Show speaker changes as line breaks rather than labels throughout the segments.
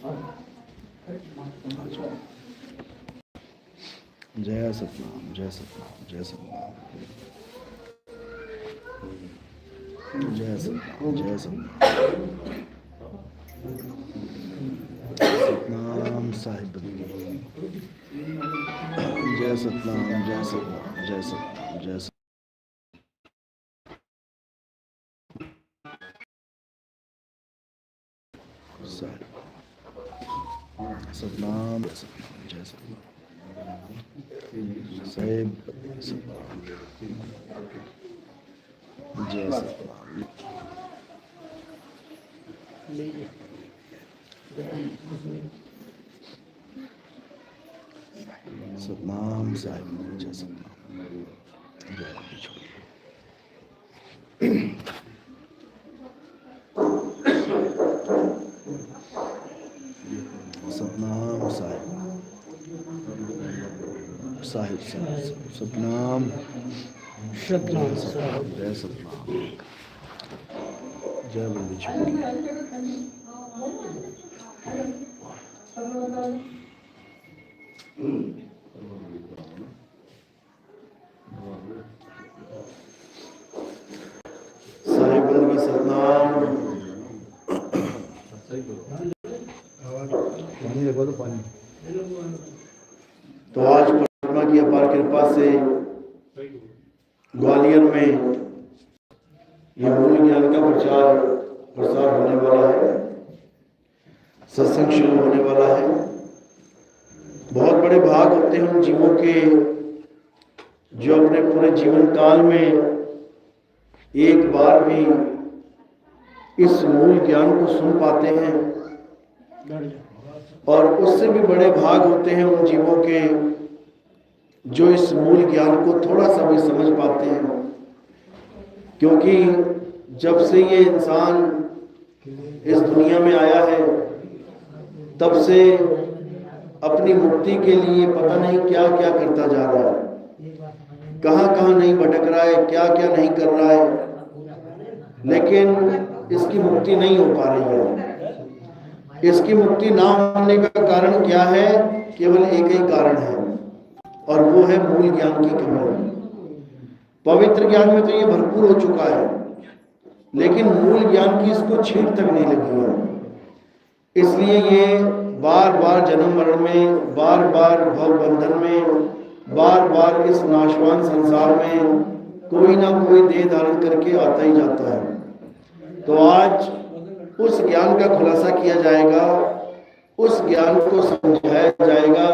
जय सतनाम, जय सतनाम, जय सतनाम, जय सतनाम, जय सतनाम। सतनाम साहिब जय सतनाम, जय सतनाम, जय सतनाम, जय सतनाम। सतनाम, जय सतनाम साहिब, जय सतनाम। सतनाम साहिब, जय सतनाम, जय सतनाम साहिब, साहिब सतनाम, सतनाम साहिब, जय सतनाम, जय बंदी छोड़ी। साहिब बंदी सतनाम। पानी देखो तो पानी। तो आज परमात्मा की अपार कृपा से ग्वालियर में ये मूल ज्ञान का प्रसार होने वाला है, सत्संग शुरू होने वाला है। बहुत बड़े भाग होते हैं उन जीवों के जो अपने पूरे जीवन काल में एक बार भी इस मूल ज्ञान को सुन पाते हैं, और उससे भी बड़े भाग होते हैं उन जीवों के जो इस मूल ज्ञान को थोड़ा सा भी समझ पाते हैं। क्योंकि जब से ये इंसान इस दुनिया में आया है तब से अपनी मुक्ति के लिए पता नहीं क्या क्या करता जा रहा है, कहाँ कहाँ नहीं भटक रहा है, क्या क्या नहीं कर रहा है, लेकिन इसकी मुक्ति नहीं हो पा रही है। इसकी मुक्ति ना होने का कारण क्या है? केवल एक ही कारण है, और वो है मूल ज्ञान की कमी। पवित्र ज्ञान में तो ये भरपूर हो चुका है, लेकिन मूल ज्ञान की इसको छींट तक नहीं लगी है। इसलिए ये बार बार जन्म मरण में, बार बार भव बंधन में, बार बार इस नाशवान संसार में कोई ना कोई देह धारण करके आता ही जाता है। तो आज उस ज्ञान का खुलासा किया जाएगा, उस ज्ञान को समझाया जाएगा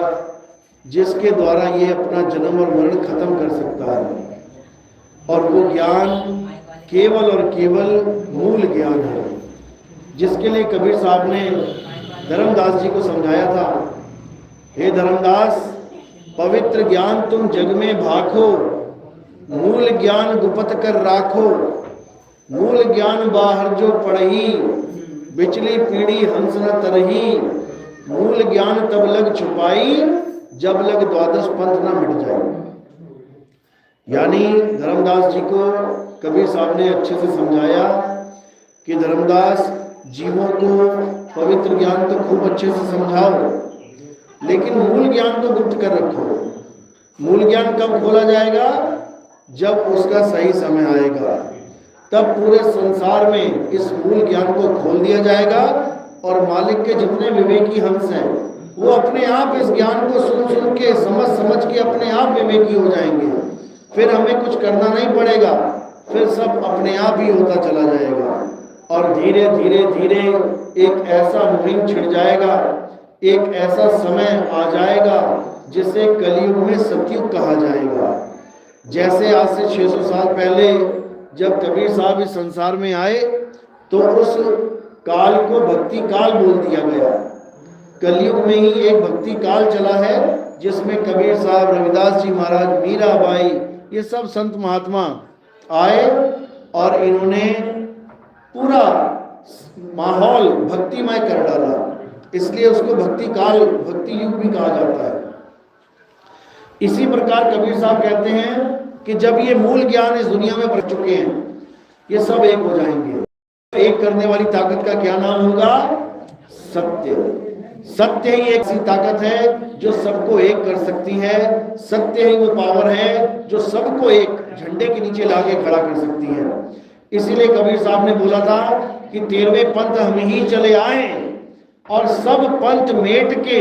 जिसके द्वारा ये अपना जन्म और मरण खत्म कर सकता है। और वो ज्ञान केवल और केवल मूल ज्ञान है, जिसके लिए कबीर साहब ने धर्मदास जी को समझाया था, हे धर्मदास, पवित्र ज्ञान तुम जग में भाखो, मूल ज्ञान गुपत कर राखो, मूल ज्ञान बाहर जो पढ़ही, बिचली पीढ़ी हंस न तरही, मूल ज्ञान तब लग छुपाई, जब लग द्वादश पंथ न मिट जाए। यानी धर्मदास जी को कबीर साहब ने अच्छे से समझाया कि धर्मदास, जीवों को पवित्र ज्ञान तो खूब अच्छे से समझाओ, लेकिन मूल ज्ञान तो गुप्त कर रखो। मूल ज्ञान कब खोला जाएगा? जब उसका सही समय आएगा, तब पूरे संसार में इस मूल ज्ञान को खोल दिया जाएगा, और मालिक के जितने विवेकी हंस हैं वो अपने आप इस ज्ञान को सुन सुन के, समझ समझ के अपने आप विवेकी हो जाएंगे। फिर हमें कुछ करना नहीं पड़ेगा, फिर सब अपने आप ही होता चला जाएगा। और धीरे धीरे धीरे एक ऐसा मुहिम छिड़ जाएगा, एक ऐसा समय आ जाएगा जिसे कलयुग में सतयुग कहा जाएगा। जैसे आज से 600 साल पहले जब कबीर साहब इस संसार में आए तो उस काल को भक्ति काल बोल दिया गया। कलयुग में ही एक भक्ति काल चला है, जिसमें कबीर साहब, रविदास जी महाराज, मीराबाई, ये सब संत महात्मा आए और इन्होंने पूरा माहौल भक्तिमय कर डाला। इसलिए उसको भक्ति काल, भक्ति युग भी कहा जाता है। इसी प्रकार कबीर साहब कहते हैं कि जब ये मूल ज्ञान इस दुनिया में बढ़ चुके हैं, ये सब एक हो जाएंगे। एक करने वाली ताकत का क्या नाम होगा? सत्य। सत्य ही एक ऐसी ताकत है जो सबको एक कर सकती है। सत्य ही वो पावर है जो सबको एक झंडे के नीचे लाके खड़ा कर सकती है। इसीलिए कबीर साहब ने बोला था कि 13वें पंथ हम ही चले आए और सब पंथ मेट के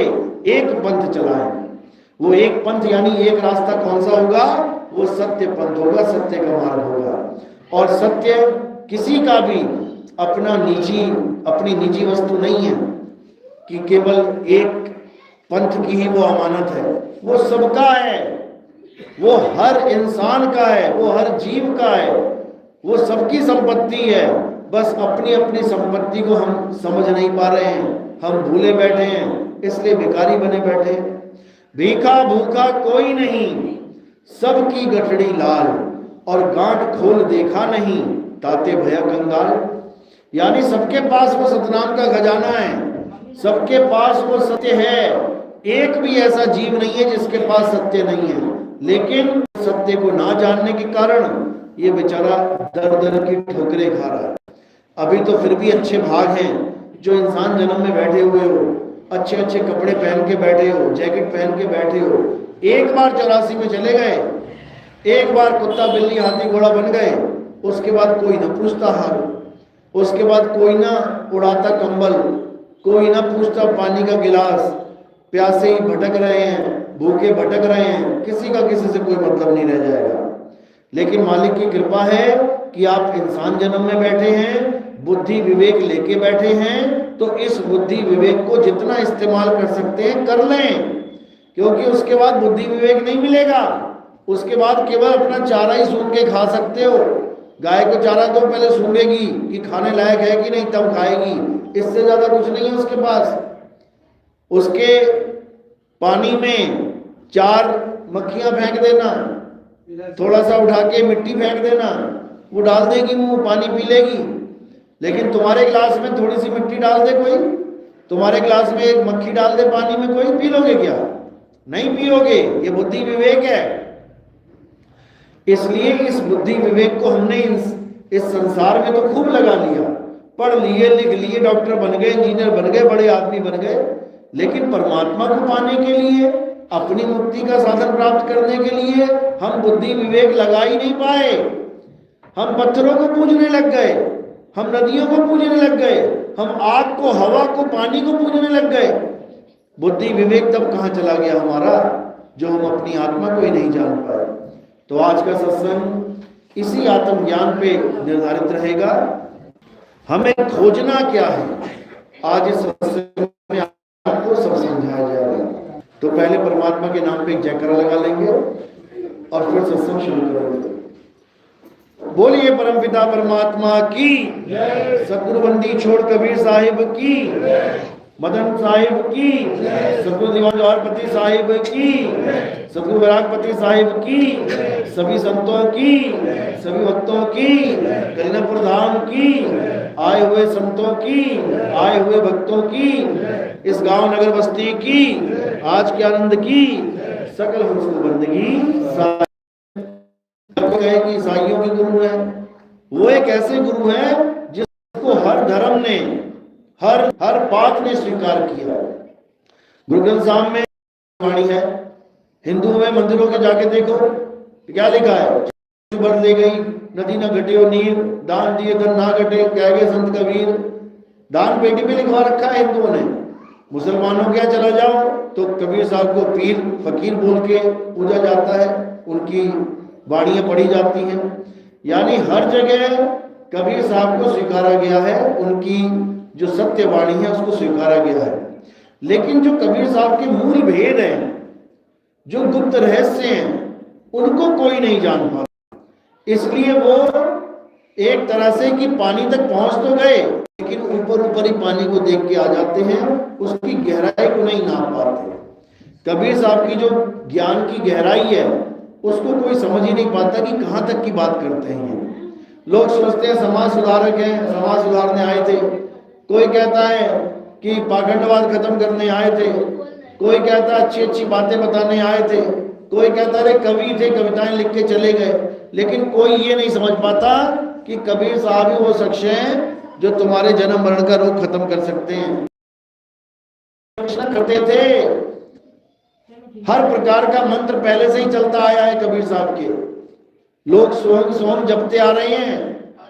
एक पंथ चलाए। वो एक पंथ यानी एक रास्ता कौन सा होगा? वो सत्य पंथ होगा, सत्य का मार्ग होगा। और सत्य किसी का भी अपनी निजी वस्तु नहीं है कि केवल एक पंथ की ही वो अमानत है। वो सबका है, वो हर इंसान का है, वो हर जीव का है, वो सबकी संपत्ति है। बस अपनी अपनी संपत्ति को हम समझ नहीं पा रहे हैं, हम भूले बैठे हैं, इसलिए भिखारी बने बैठे। भीखा भूखा कोई नहीं, सबकी गठड़ी लाल, और गांठ खोल देखा नहीं, ताते भया कंगाल। यानी सबके पास वो सतनाम का खजाना है, सबके पास वो सत्य है। एक भी ऐसा जीव नहीं है जिसके पास सत्य नहीं है, लेकिन सत्य को ना जानने के कारण ये बेचारा दर दर की ठोकरें खा रहा है। अभी तो फिर भी अच्छे भाग हैं जो इंसान जन्म में बैठे हुए हो, अच्छे अच्छे कपड़े पहन के बैठे हो, जैकेट पहन के बैठे हो। एक बार 84 में चले गए, एक बार कुत्ता बिल्ली हाथी घोड़ा बन गए, उसके बाद कोई ना पूछता हाल, उसके बाद कोई ना उड़ाता कंबल, कोई ना पूछता पानी का गिलास। प्यासे ही भटक रहे हैं, भूखे भटक रहे हैं, किसी का किसी से कोई मतलब नहीं रह जाएगा। लेकिन मालिक की कृपा है कि आप इंसान जन्म में बैठे हैं, बुद्धि विवेक लेके बैठे हैं, तो इस बुद्धि विवेक को जितना इस्तेमाल कर सकते हैं कर लें, क्योंकि उसके बाद बुद्धि विवेक नहीं मिलेगा। उसके बाद केवल अपना चारा ही सूंघ के खा सकते हो। गाय को चारा दो, पहले सूंघेगी कि खाने लायक है कि नहीं, तब खाएगी। इससे ज्यादा कुछ नहीं है उसके पास। उसके पानी में 4 मक्खियां फेंक देना, थोड़ा सा उठा के मिट्टी फेंक देना, वो डाल देगी मुंह, पानी पी लेगी। लेकिन तुम्हारे गिलास में थोड़ी सी मिट्टी डाल दे कोई, तुम्हारे गिलास में एक मक्खी डाल दे पानी में, कोई पी लोगे क्या? नहीं पियोगे। ये बुद्धि विवेक है। इसलिए इस बुद्धि विवेक को हमने इस संसार में तो खूब लगा लिया, पढ़ लिए, लिख लिए, डॉक्टर बन गए, इंजीनियर बन गए, बड़े आदमी बन गए, लेकिन परमात्मा को पाने के लिए, अपनी मुक्ति का साधन प्राप्त करने के लिए हम बुद्धि विवेक लगा ही नहीं पाए। हम पत्थरों को पूजने लग गए, हम नदियों को पूजने लग गए, हम आग को, हवा को, पानी को पूजने लग गए। बुद्धि विवेक तब कहाँ चला गया हमारा, जो हम अपनी आत्मा को ही नहीं जान पाए। तो आज का सत्संग इसी आत्मज्ञान पे निर्धारित रहेगा। हमें खोजना क्या है, आज इस सत्संग में आपको सब समझाया जाएगा। तो पहले परमात्मा के नाम पे एक जयकारा लगा लेंगे और फिर सत्संग शुरू करेंगे। बोलिए परमपिता परमात्मा की, सतगुरु बंदी छोड़ कबीर साहिब की, मदन साहिब की, सतगुरु दीवान जवाहरपति साहिब की, सतगुरु वैरागपति साहिब की, सभी संतों की, सभी भक्तों की, करीनापुर धाम की, आए हुए संतों की, आए हुए भक्तों की, इस गांव नगर बस्ती की, आज के आनंद की, सकल हंसो बंदगी। कहे कि ईसाइयों के गुरु है, वो एक ऐसे गुरु है जिसको हर धर्म ने, हर पाठ ने स्वीकार किया। गुरु ग्रंथ साहब में वाणी है, हिंदुओं में मंदिरों के जाके देखो क्या लिखा है, भर ले गई नदी न घटे नीर, दान दिए धन ना घटे, कह गए संत कबीर। दान पेटी पे लिखवा रखा है हिंदुओं ने। मुसलमानों क्या चला जाओ तो कबीर साहब को पीर फकीर बोल के पूजा जाता है, उनकी वाणियां पढ़ी जाती हैं। यानी हर जगह कबीर साहब को स्वीकारा गया है, उनकी जो सत्य वाणी है उसको स्वीकारा गया है। लेकिन जो कबीर साहब के मूल भेद हैं, जो गुप्त रहस्य हैं, उनको कोई नहीं जान पाता। इसलिए वो एक तरह से कि पानी तक पहुंच तो गए, लेकिन ऊपर ऊपर ही पानी को देख के आ जाते हैं, उसकी गहराई को नहीं नाप पाते। कबीर साहब की जो ज्ञान की गहराई है उसको कोई समझ ही नहीं पाता कि कहाँ तक की बात करते हैं। लोग सोचते हैं समाज सुधारक हैं, समाज सुधारने आए थे। कोई कहता है कि पाखंडवाद खत्म करने आए थे, कोई कहता है अच्छी अच्छी बातें बताने आए थे, कोई कहता है कवि थे, कविताएं लिख के चले गए। लेकिन कोई ये नहीं समझ पाता कि कबीर साहब ही वो शख्स हैं जो तुम्हारे जन्म मरण का रोग खत्म कर सकते हैं। संरक्षण करते थे। हर प्रकार का मंत्र पहले से ही चलता आया है कबीर साहब के। लोग सोहम सोहम जपते आ रहे हैं।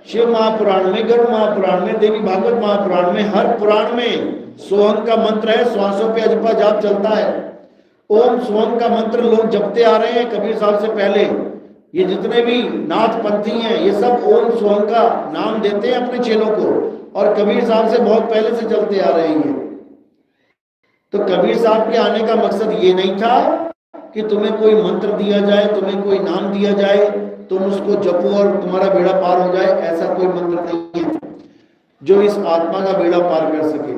शिव महापुराण में, गरुड़ महापुराण में, देवी भागवत महापुराण में, हर पुराण में सोहम का मंत्र है। श्वासों पे अजपा जाप चलता है। ओम सोहम का मंत्र लोग जपते आ रहे हैं कबीर साहब से पहले। ये जितने भी नाथ पंथी हैं ये सब ओम सोहम का नाम देते हैं अपने चेलों को, और कबीर साहब से बहुत पहले से चलते आ रहे हैं। तो कबीर साहब के आने का मकसद ये नहीं था कि तुम्हें कोई मंत्र दिया जाए, तुम्हें कोई नाम दिया जाए, तुम उसको जपो और तुम्हारा बेड़ा पार हो जाए। ऐसा कोई मंत्र नहीं है जो इस आत्मा का बेड़ा पार कर सके।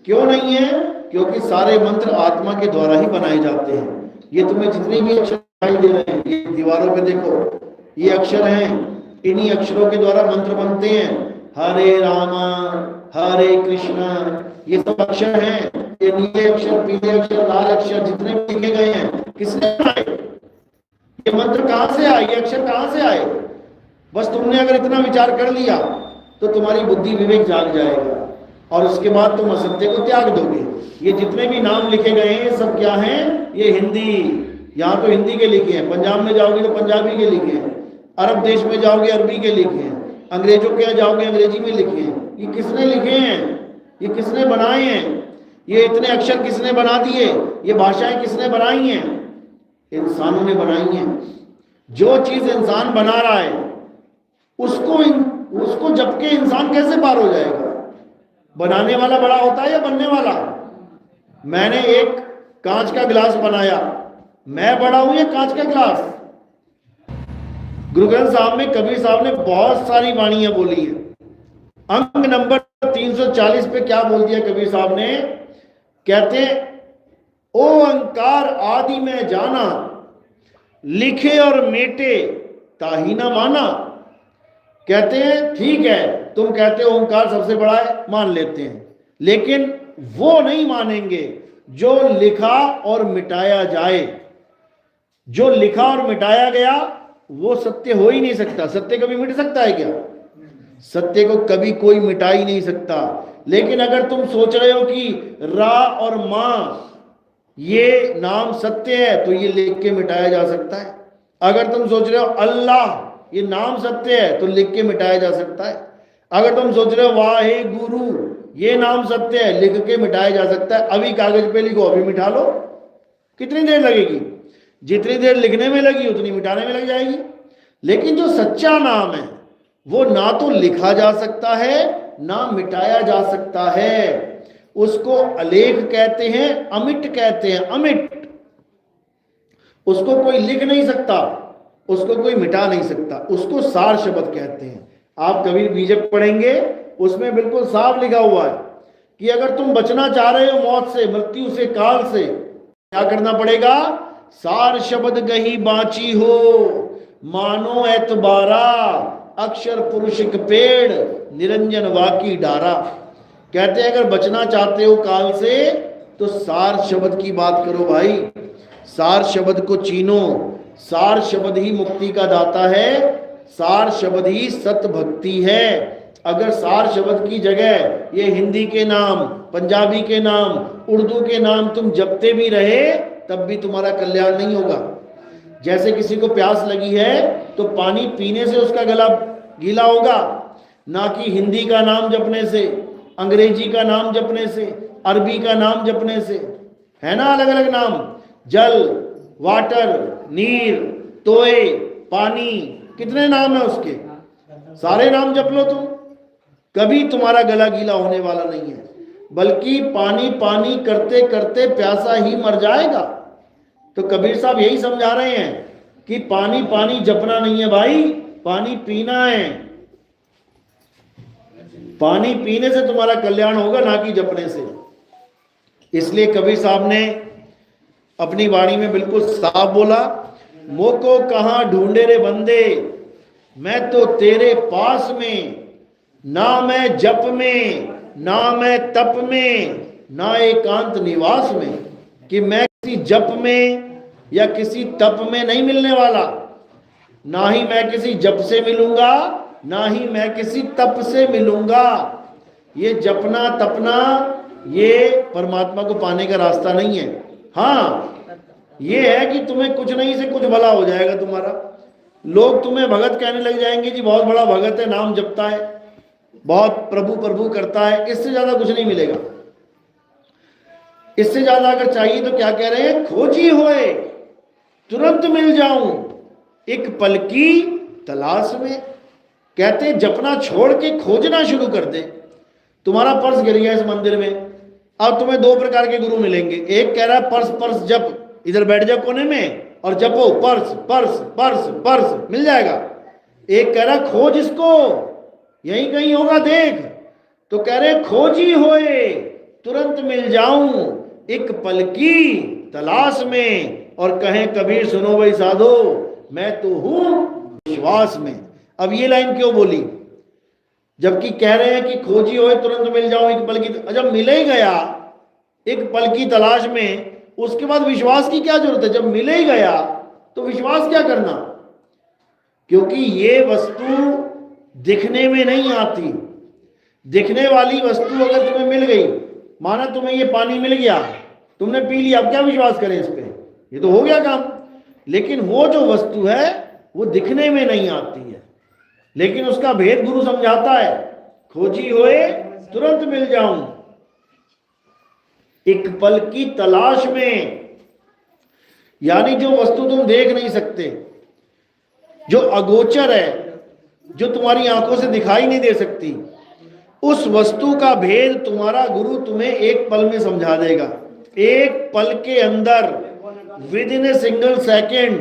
क्यों नहीं है? क्योंकि सारे मंत्र आत्मा के द्वारा ही बनाए जाते हैं। ये तुम्हें जितने भी अक्षर दिखाई दे रहे हैं, ये दीवारों पे देखो, ये अक्षर हैं। इन्हीं अक्षरों के द्वारा मंत्र बनते हैं। हरे रामा, हरे कृष्णा, ये सब अक्षर हैं। ये नीले अक्षर, पीले अक्षर, लाल अक्षर जितने भी लिखे गए हैं, किसने बनाए? ये मंत्र कहां से आए? ये अक्षर कहां से आए? बस तुमने अगर इतना विचार कर लिया तो तुम्हारी बुद्धि विवेक जाग जाएगा, और उसके बाद तुम असत्य को त्याग दोगे। ये जितने भी नाम लिखे गए हैं सब क्या हैं? ये हिंदी, यहाँ तो हिंदी के लिखे हैं, पंजाब में जाओगे तो पंजाबी के लिखे हैं, अरब देश में जाओगे अरबी के लिखे हैं, अंग्रेजों के यहाँ जाओगे अंग्रेजी में लिखे हैं। ये किसने लिखे हैं? ये किसने बनाए हैं? ये इतने अक्षर किसने बना दिए? ये भाषाएं किसने बनाई हैं? इंसानों ने बनाई हैं। जो चीज इंसान बना रहा है उसको जबकि इंसान कैसे पार हो जाएगा? बनाने वाला बड़ा होता है या बनने वाला? मैंने एक कांच का गिलास बनाया, मैं बड़ा हूं या कांच का गिलास? गुरु ग्रंथ साहब में कबीर साहब ने बहुत सारी वाणियां बोली है। अंक नंबर 340 पे क्या बोल दिया कबीर साहब ने? कहते ओ अंकार आदि में जाना, लिखे और मेटे ताही ना माना। कहते हैं ठीक है, तुम कहते हो ओंकार सबसे बड़ा है, मान लेते हैं, लेकिन वो नहीं मानेंगे जो लिखा और मिटाया जाए। जो लिखा और मिटाया गया वो सत्य हो ही नहीं सकता। सत्य कभी मिट सकता है क्या? सत्य को कभी कोई मिटा ही नहीं सकता। लेकिन अगर तुम सोच रहे हो कि रा और मां ये नाम सत्य है तो ये लिख के मिटाया जा सकता है। अगर तुम सोच रहे हो अल्लाह ये नाम सत्य है तो लिख के मिटाया जा सकता है। अगर तुम सोच रहे हो वाहे गुरु ये नाम सत्य है, लिख के मिटाया जा सकता है। अभी कागज पे लिखो, अभी मिटा लो। कितनी देर लगेगी? जितनी देर लिखने में लगी उतनी मिटाने में लग जाएगी। लेकिन जो सच्चा नाम है वो ना तो लिखा जा सकता है ना मिटाया जा सकता है। उसको अलेख कहते हैं, अमिट कहते हैं। अमिट, उसको कोई लिख नहीं सकता, उसको कोई मिटा नहीं सकता, उसको सार शब्द कहते हैं। आप कबीर बीजक पढ़ेंगे, उसमें बिल्कुल साफ लिखा हुआ है कि अगर तुम बचना चाह रहे हो मौत से, मृत्यु से, काल से, क्या करना पड़ेगा? सार शब्द गही बाची हो, मानो एतबारा, अक्षर पुरुषिक पेड़, निरंजन वाकी डारा। कहते हैं अगर बचना चाहते हो काल से तो सार शब्द की बात करो भाई। सार शब्द को चीनो। सार शब्द ही मुक्ति का दाता है, सार शब्द ही सत भक्ति है। अगर सार शब्द की जगह ये हिंदी के नाम, पंजाबी के नाम, उर्दू के नाम तुम जपते भी रहे तब भी तुम्हारा कल्याण नहीं होगा। जैसे किसी को प्यास लगी है तो पानी पीने से उसका गला गीला होगा, ना कि हिंदी का नाम जपने से, अंग्रेजी का नाम जपने से, अरबी का नाम जपने से। है ना अलग अलग नाम? जल, वाटर, नीर, तोय, पानी, कितने नाम है उसके? सारे नाम जप लो तुम, कभी तुम्हारा गला गीला होने वाला नहीं है। बल्कि पानी पानी करते करते प्यासा ही मर जाएगा। तो कबीर साहब यही समझा रहे हैं कि पानी पानी जपना नहीं है भाई, पानी पीना है। पानी पीने से तुम्हारा कल्याण होगा, ना कि जपने से। इसलिए कबीर साहब ने अपनी वाणी में बिल्कुल साफ बोला, मोको कहां ढूंढे रे बंदे, मैं तो तेरे पास में, ना मैं जप में, ना मैं तप में, ना एकांत निवास में। कि मैं किसी जप में या किसी तप में नहीं मिलने वाला, ना ही मैं किसी जप से मिलूंगा, ना ही मैं किसी तप से मिलूंगा। ये जपना तपना ये परमात्मा को पाने का रास्ता नहीं है। हाँ, ये है कि तुम्हें कुछ नहीं से कुछ भला हो जाएगा तुम्हारा। लोग तुम्हें भगत कहने लग जाएंगे, जी बहुत बड़ा भगत है, नाम जपता है, बहुत प्रभु प्रभु करता है। इससे ज्यादा कुछ नहीं मिलेगा। इससे ज्यादा अगर चाहिए तो क्या कह रहे हैं, खोजी होए तुरंत मिल जाऊं एक पल की तलाश में। कहते जपना छोड़ के खोजना शुरू कर दे। तुम्हारा पर्स गिर गया इस मंदिर में, अब तुम्हें दो प्रकार के गुरु मिलेंगे। एक कह रहा है पर्स पर्स जप, इधर बैठ जाओ कोने में और जपो, पर्स पर्स पर्स पर्स मिल जाएगा। एक कह रहा है खोज इसको, यहीं कहीं होगा देख। तो कह रहे खोजी होए तुरंत मिल जाऊं एक पल की तलाश में। और कहें कबीर सुनो भाई साधो, मैं तो हूं विश्वास में। अब ये लाइन क्यों बोली, जबकि कह रहे हैं कि खोजी होए तुरंत मिल जाऊं एक पल की। जब मिल ही गया एक पल की तलाश में, उसके बाद विश्वास की क्या जरूरत है। जब मिल ही गया तो विश्वास क्या करना, क्योंकि ये वस्तु दिखने में नहीं आती। दिखने वाली वस्तु अगर तुम्हें मिल गई, माना तुम्हें ये पानी मिल गया, तुमने पी लिया, अब क्या विश्वास करें इस पे, ये तो हो गया काम। लेकिन वो जो वस्तु है वो दिखने में नहीं आती है, लेकिन उसका भेद गुरु समझाता है। खोजी होए तुरंत मिल जाऊं एक पल की तलाश में। यानी जो वस्तु तुम देख नहीं सकते, जो अगोचर है, जो तुम्हारी आंखों से दिखाई नहीं दे सकती, उस वस्तु का भेद तुम्हारा गुरु तुम्हें एक पल में समझा देगा। एक पल के अंदर, with in a single second,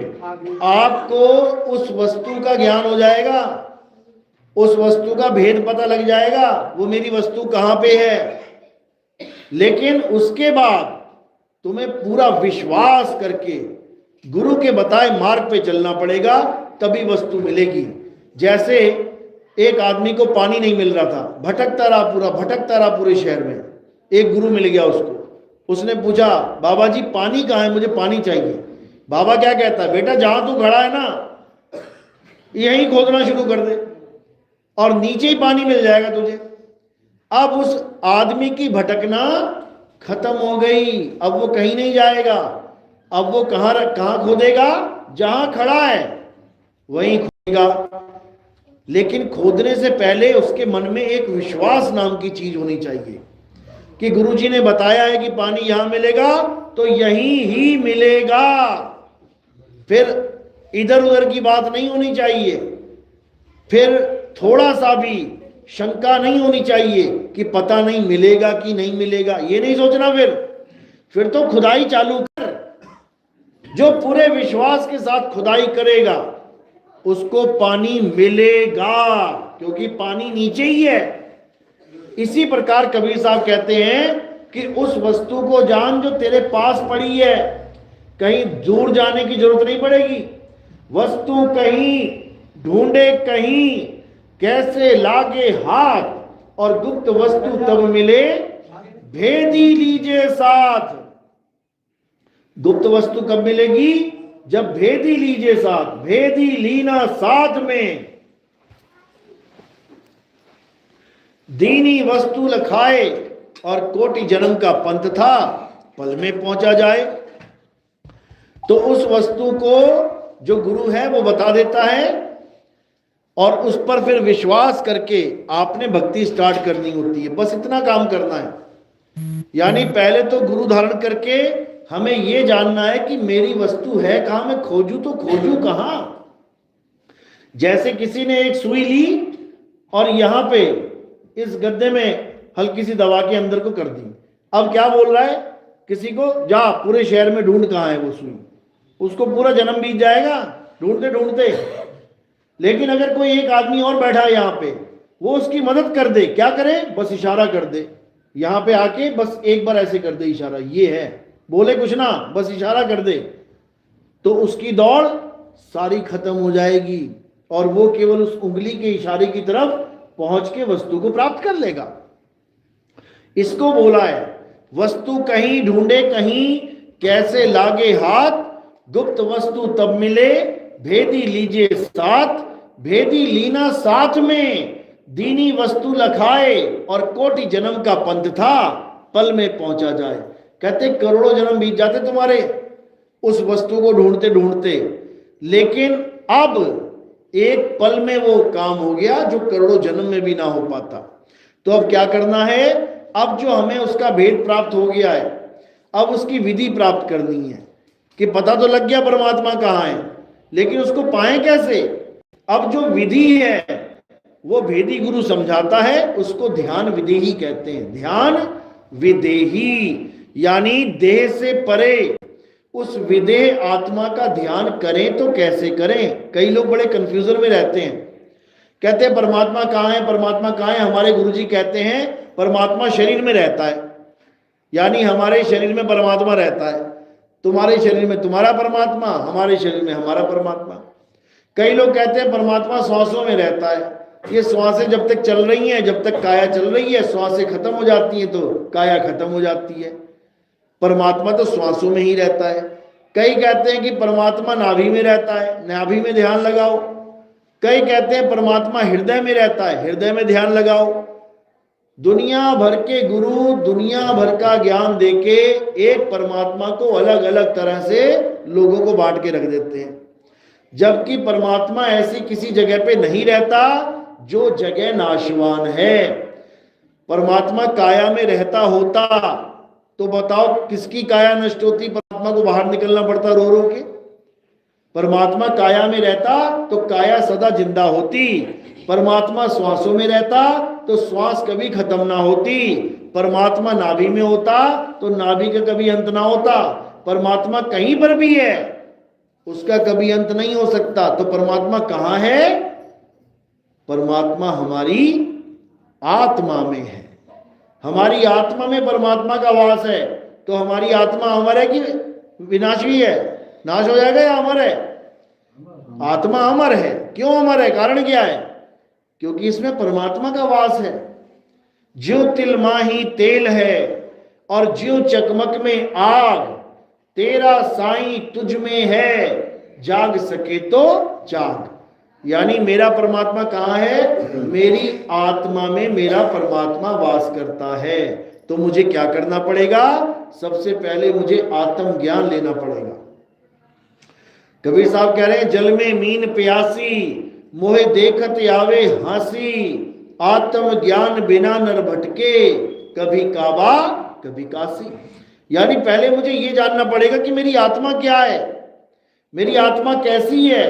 आपको उस वस्तु का ज्ञान हो जाएगा, उस वस्तु का भेद पता लग जाएगा, वो मेरी वस्तु कहां पे है। लेकिन उसके बाद तुम्हें पूरा विश्वास करके गुरु के बताए मार्ग पे चलना पड़ेगा, तभी वस्तु मिलेगी। जैसे एक आदमी को पानी नहीं मिल रहा था, भटकता रहा पूरे शहर में। एक गुरु मिल गया उसको, उसने पूछा बाबा जी पानी कहाँ है, मुझे पानी चाहिए। बाबा क्या कहता है, बेटा जहां तू खड़ा है ना, यहीं खोदना शुरू कर दे और नीचे ही पानी मिल जाएगा तुझे। अब उस आदमी की भटकना खत्म हो गई, अब वो कहीं नहीं जाएगा। अब वो कहां खोदेगा, जहां खड़ा है वहीं खोदेगा। लेकिन खोदने से पहले उसके मन में एक विश्वास नाम की चीज होनी चाहिए कि गुरुजी ने बताया है कि पानी यहां मिलेगा तो यहीं ही मिलेगा। फिर इधर उधर की बात नहीं होनी चाहिए, फिर थोड़ा सा भी शंका नहीं होनी चाहिए कि पता नहीं मिलेगा कि नहीं मिलेगा, ये नहीं सोचना। फिर तो खुदाई चालू कर। जो पूरे विश्वास के साथ खुदाई करेगा उसको पानी मिलेगा, क्योंकि पानी नीचे ही है। इसी प्रकार कबीर साहब कहते हैं कि उस वस्तु को जान जो तेरे पास पड़ी है, कहीं दूर जाने की जरूरत नहीं पड़ेगी। वस्तु कहीं ढूंढे कहीं, कैसे लागे हाथ, और गुप्त वस्तु तब मिले भेदी लीजिए साथ। गुप्त वस्तु कब मिलेगी, जब भेदी लीजिए साथ। भेदी लीना साथ में, दीनी वस्तु लखाए, और कोटि जन्म का पंथ था पल में पहुंचा जाए। तो उस वस्तु को जो गुरु है वो बता देता है, और उस पर फिर विश्वास करके आपने भक्ति स्टार्ट करनी होती है। बस इतना काम करना है। यानी पहले तो गुरु धारण करके हमें यह जानना है कि मेरी वस्तु है कहां, मैं खोजूं तो खोजूं कहां। जैसे किसी ने एक सुई ली और यहां पे इस गद्दे में हल्की सी दवा के अंदर को कर दी। अब क्या बोल रहा है किसी को, जा पूरे शहर में ढूंढ कहां है वो सुई। उसको पूरा जन्म बीत जाएगा ढूंढते ढूंढते। लेकिन अगर कोई एक आदमी और बैठा है यहाँ पे, वो उसकी मदद कर दे, क्या करे, बस इशारा कर दे, यहाँ पे आके बस एक बार ऐसे कर दे इशारा, ये है, बोले कुछ ना, बस इशारा कर दे, तो उसकी दौड़ सारी खत्म हो जाएगी और वो केवल उस उंगली के इशारे की तरफ पहुंच के वस्तु को प्राप्त कर लेगा। इसको बोला है वस्तु कहीं ढूंढे कहीं, कैसे लागे हाथ, गुप्त वस्तु तब मिले भेदी लीजिए साथ। भेदी लीना साथ में, दीनी वस्तु लखाए, और कोटि जन्म का पंथ था पल में पहुंचा जाए। कहते करोड़ों जन्म बीत जाते तुम्हारे उस वस्तु को ढूंढते ढूंढते, लेकिन अब एक पल में वो काम हो गया जो करोड़ों जन्म में भी ना हो पाता। तो अब क्या करना है? अब जो हमें उसका भेद प्राप्त हो गया है, अब उसकी विधि प्राप्त करनी है कि पता तो लग गया परमात्मा कहाँ है, लेकिन उसको पाएं कैसे? अब जो विधि है वो भेदी गुरु समझाता है, उसको ध्यान विदेही कहते हैं। ध्यान विदेही यानी देह से परे उस विदेह आत्मा का ध्यान करें तो कैसे करें? कई लोग बड़े कंफ्यूजन में रहते हैं, कहते हैं परमात्मा कहाँ है, परमात्मा कहाँ है। हमारे गुरुजी कहते हैं परमात्मा शरीर में रहता है, यानी हमारे शरीर में परमात्मा रहता है, तुम्हारे शरीर में तुम्हारा परमात्मा, हमारे शरीर में हमारा परमात्मा। कई लोग कहते हैं परमात्मा श्वासों में रहता है, ये श्वासें जब तक चल रही हैं, जब तक काया चल रही है, श्वासें खत्म हो जाती हैं तो काया खत्म हो जाती है, परमात्मा तो श्वासों में ही रहता है। कई कहते हैं कि परमात्मा नाभि में रहता है, नाभि में ध्यान लगाओ। कई कहते हैं परमात्मा हृदय में रहता है, हृदय में ध्यान लगाओ। दुनिया भर के गुरु दुनिया भर का ज्ञान देके एक परमात्मा को अलग अलग तरह से लोगों को बांट के रख देते हैं, जबकि परमात्मा ऐसी किसी जगह पे नहीं रहता जो जगह नाशवान है। परमात्मा काया में रहता होता तो बताओ किसकी काया नष्ट होती? परमात्मा को बाहर निकलना पड़ता रो रो के। परमात्मा काया में रहता तो काया सदा जिंदा होती। परमात्मा श्वासों में रहता तो श्वास कभी खत्म ना होती। परमात्मा नाभि में होता तो नाभि का कभी अंत ना होता। परमात्मा कहीं पर भी है, उसका कभी अंत नहीं हो सकता। तो परमात्मा कहाँ है? परमात्मा हमारी आत्मा में है, हमारी आत्मा में परमात्मा का वास है। तो हमारी आत्मा अमर है कि विनाशी है? नाश हो जाएगा या अमर है? आत्मा अमर है। क्यों अमर है? कारण क्या है? क्योंकि इसमें परमात्मा का वास है। ज्यों तिल माही तेल है और ज्यों चकमक में आग, तेरा साईं तुझ में है, जाग सके तो जाग। यानी मेरा परमात्मा कहाँ है? मेरी आत्मा में मेरा परमात्मा वास करता है। तो मुझे क्या करना पड़ेगा? सबसे पहले मुझे आत्म ज्ञान लेना पड़ेगा। कबीर साहब कह रहे हैं जल में मीन प्यासी, मोहे देखत आवे हासी, आत्म ज्ञान बिना नर भटके, कभी काबा कभी काशी। यानी पहले मुझे ये जानना पड़ेगा कि मेरी आत्मा क्या है, मेरी आत्मा कैसी है।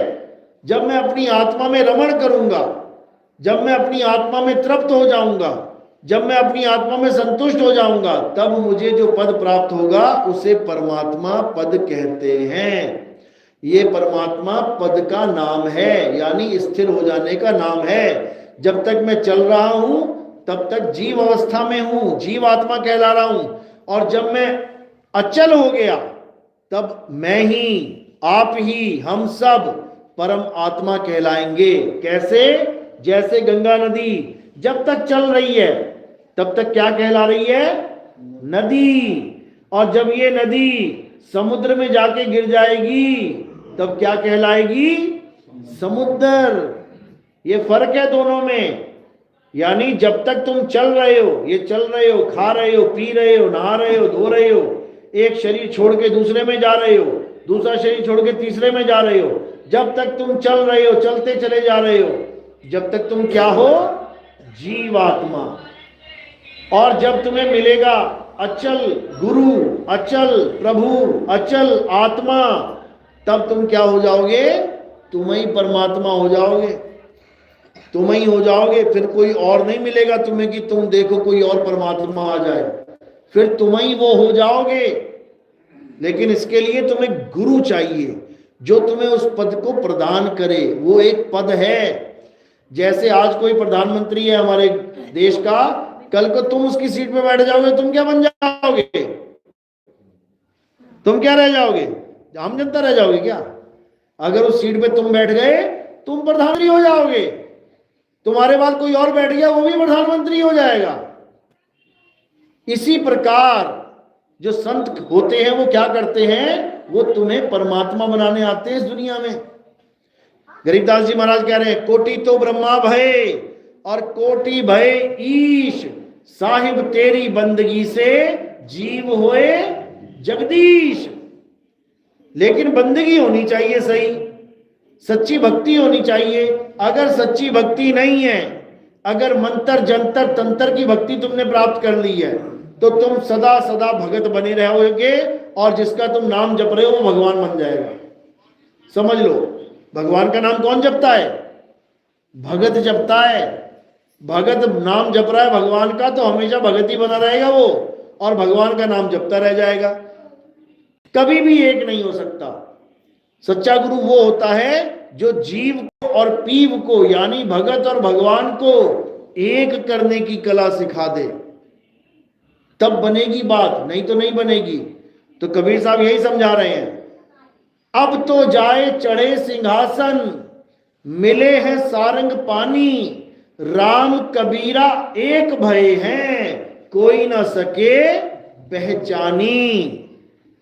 जब मैं अपनी आत्मा में रमण करूंगा, जब मैं अपनी आत्मा में तृप्त हो जाऊंगा, जब मैं अपनी आत्मा में संतुष्ट हो जाऊंगा, तब मुझे जो पद प्राप्त होगा उसे परमात्मा पद कहते हैं। ये परमात्मा पद का नाम है, यानी स्थिर हो जाने का नाम है। जब तक मैं चल रहा हूं तब तक जीव अवस्था में हूं, जीव आत्मा कहला रहा हूं। और जब मैं अचल हो गया तब मैं ही, आप ही, हम सब परम आत्मा कहलाएंगे। कैसे? जैसे गंगा नदी जब तक चल रही है तब तक क्या कहला रही है? नदी। और जब ये नदी समुद्र में जाके गिर जाएगी तब क्या कहलाएगी? समुद्र। ये फर्क है दोनों में। यानी जब तक तुम चल रहे हो, ये चल रहे हो, खा रहे हो, पी रहे हो, नहा रहे हो, धो रहे हो, एक शरीर छोड़ के दूसरे में जा रहे हो, दूसरा शरीर छोड़ के तीसरे में जा रहे हो, जब तक तुम चल रहे हो, चलते चले जा रहे हो, जब तक तुम क्या हो? जीवात्मा। और जब तुम्हें मिलेगा अचल गुरु, अचल प्रभु, अचल आत्मा, तब तुम क्या हो जाओगे? तुम ही परमात्मा हो जाओगे, तुम ही हो जाओगे। फिर कोई और नहीं मिलेगा तुम्हें कि तुम देखो कोई और परमात्मा आ जाए, फिर तुम ही वो हो जाओगे। लेकिन इसके लिए तुम्हें गुरु चाहिए जो तुम्हें उस पद को प्रदान करे। वो एक पद है। जैसे आज कोई प्रधानमंत्री है हमारे देश का, कल को तुम उसकी सीट पे बैठ जाओगे, तुम क्या बन जाओगे? तुम क्या रह जाओगे? आम जनता रह जाओगे क्या? अगर उस सीट पे तुम बैठ गए तुम प्रधानमंत्री हो जाओगे, तुम्हारे बाद कोई और बैठ गया वो भी प्रधानमंत्री हो जाएगा। इसी प्रकार जो संत होते हैं वो क्या करते हैं? वो तुम्हें परमात्मा बनाने आते हैं इस दुनिया में। गरीबदास जी महाराज कह रहे हैं कोटि तो ब्रह्मा भय और कोटि भय ईश, साहिब तेरी बंदगी से जीव होए जगदीश। लेकिन बंदगी होनी चाहिए सही, सच्ची भक्ति होनी चाहिए। अगर सच्ची भक्ति नहीं है, अगर मंत्र जंतर तंत्र की भक्ति तुमने प्राप्त कर ली है, तो तुम सदा सदा भगत बने रहोगे, और जिसका तुम नाम जप रहे हो वो भगवान बन जाएगा। समझ लो, भगवान का नाम कौन जपता है? भगत जपता है। भगत नाम जप रहा है भगवान का, तो हमेशा भगत ही बना रहेगा वो, और भगवान का नाम जपता रह जाएगा। कभी भी एक नहीं हो सकता। सच्चा गुरु वो होता है जो जीव को और पीव को, यानी भगत और भगवान को एक करने की कला सिखा दे, तब बनेगी बात, नहीं तो नहीं बनेगी। तो कबीर साहब यही समझा रहे हैं, अब तो जाए चढ़े सिंहासन, मिले हैं सारंग पानी, राम कबीरा एक भय हैं, कोई ना सके पहचानी।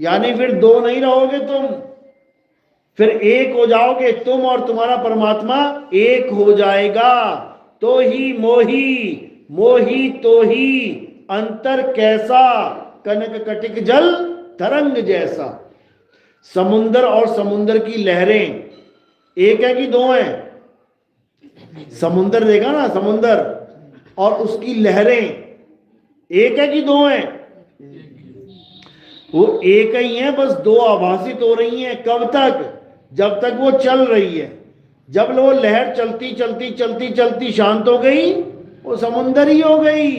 यानी फिर दो नहीं रहोगे तुम, फिर एक हो जाओगे। तुम और तुम्हारा परमात्मा एक हो जाएगा। तो ही मोही, मोही तो ही, अंतर कैसा, कनक कटिक जल तरंग जैसा। समुंदर और समुंदर की लहरें एक है कि दो हैं? समुंदर देखा ना, समुंदर और उसकी लहरें एक है कि दो हैं? वो एक ही है, बस दो आभासित हो रही हैं। कब तक? जब तक वो चल रही है। जब वो लहर चलती चलती चलती चलती शांत हो गई, वो समुंदर ही हो गई।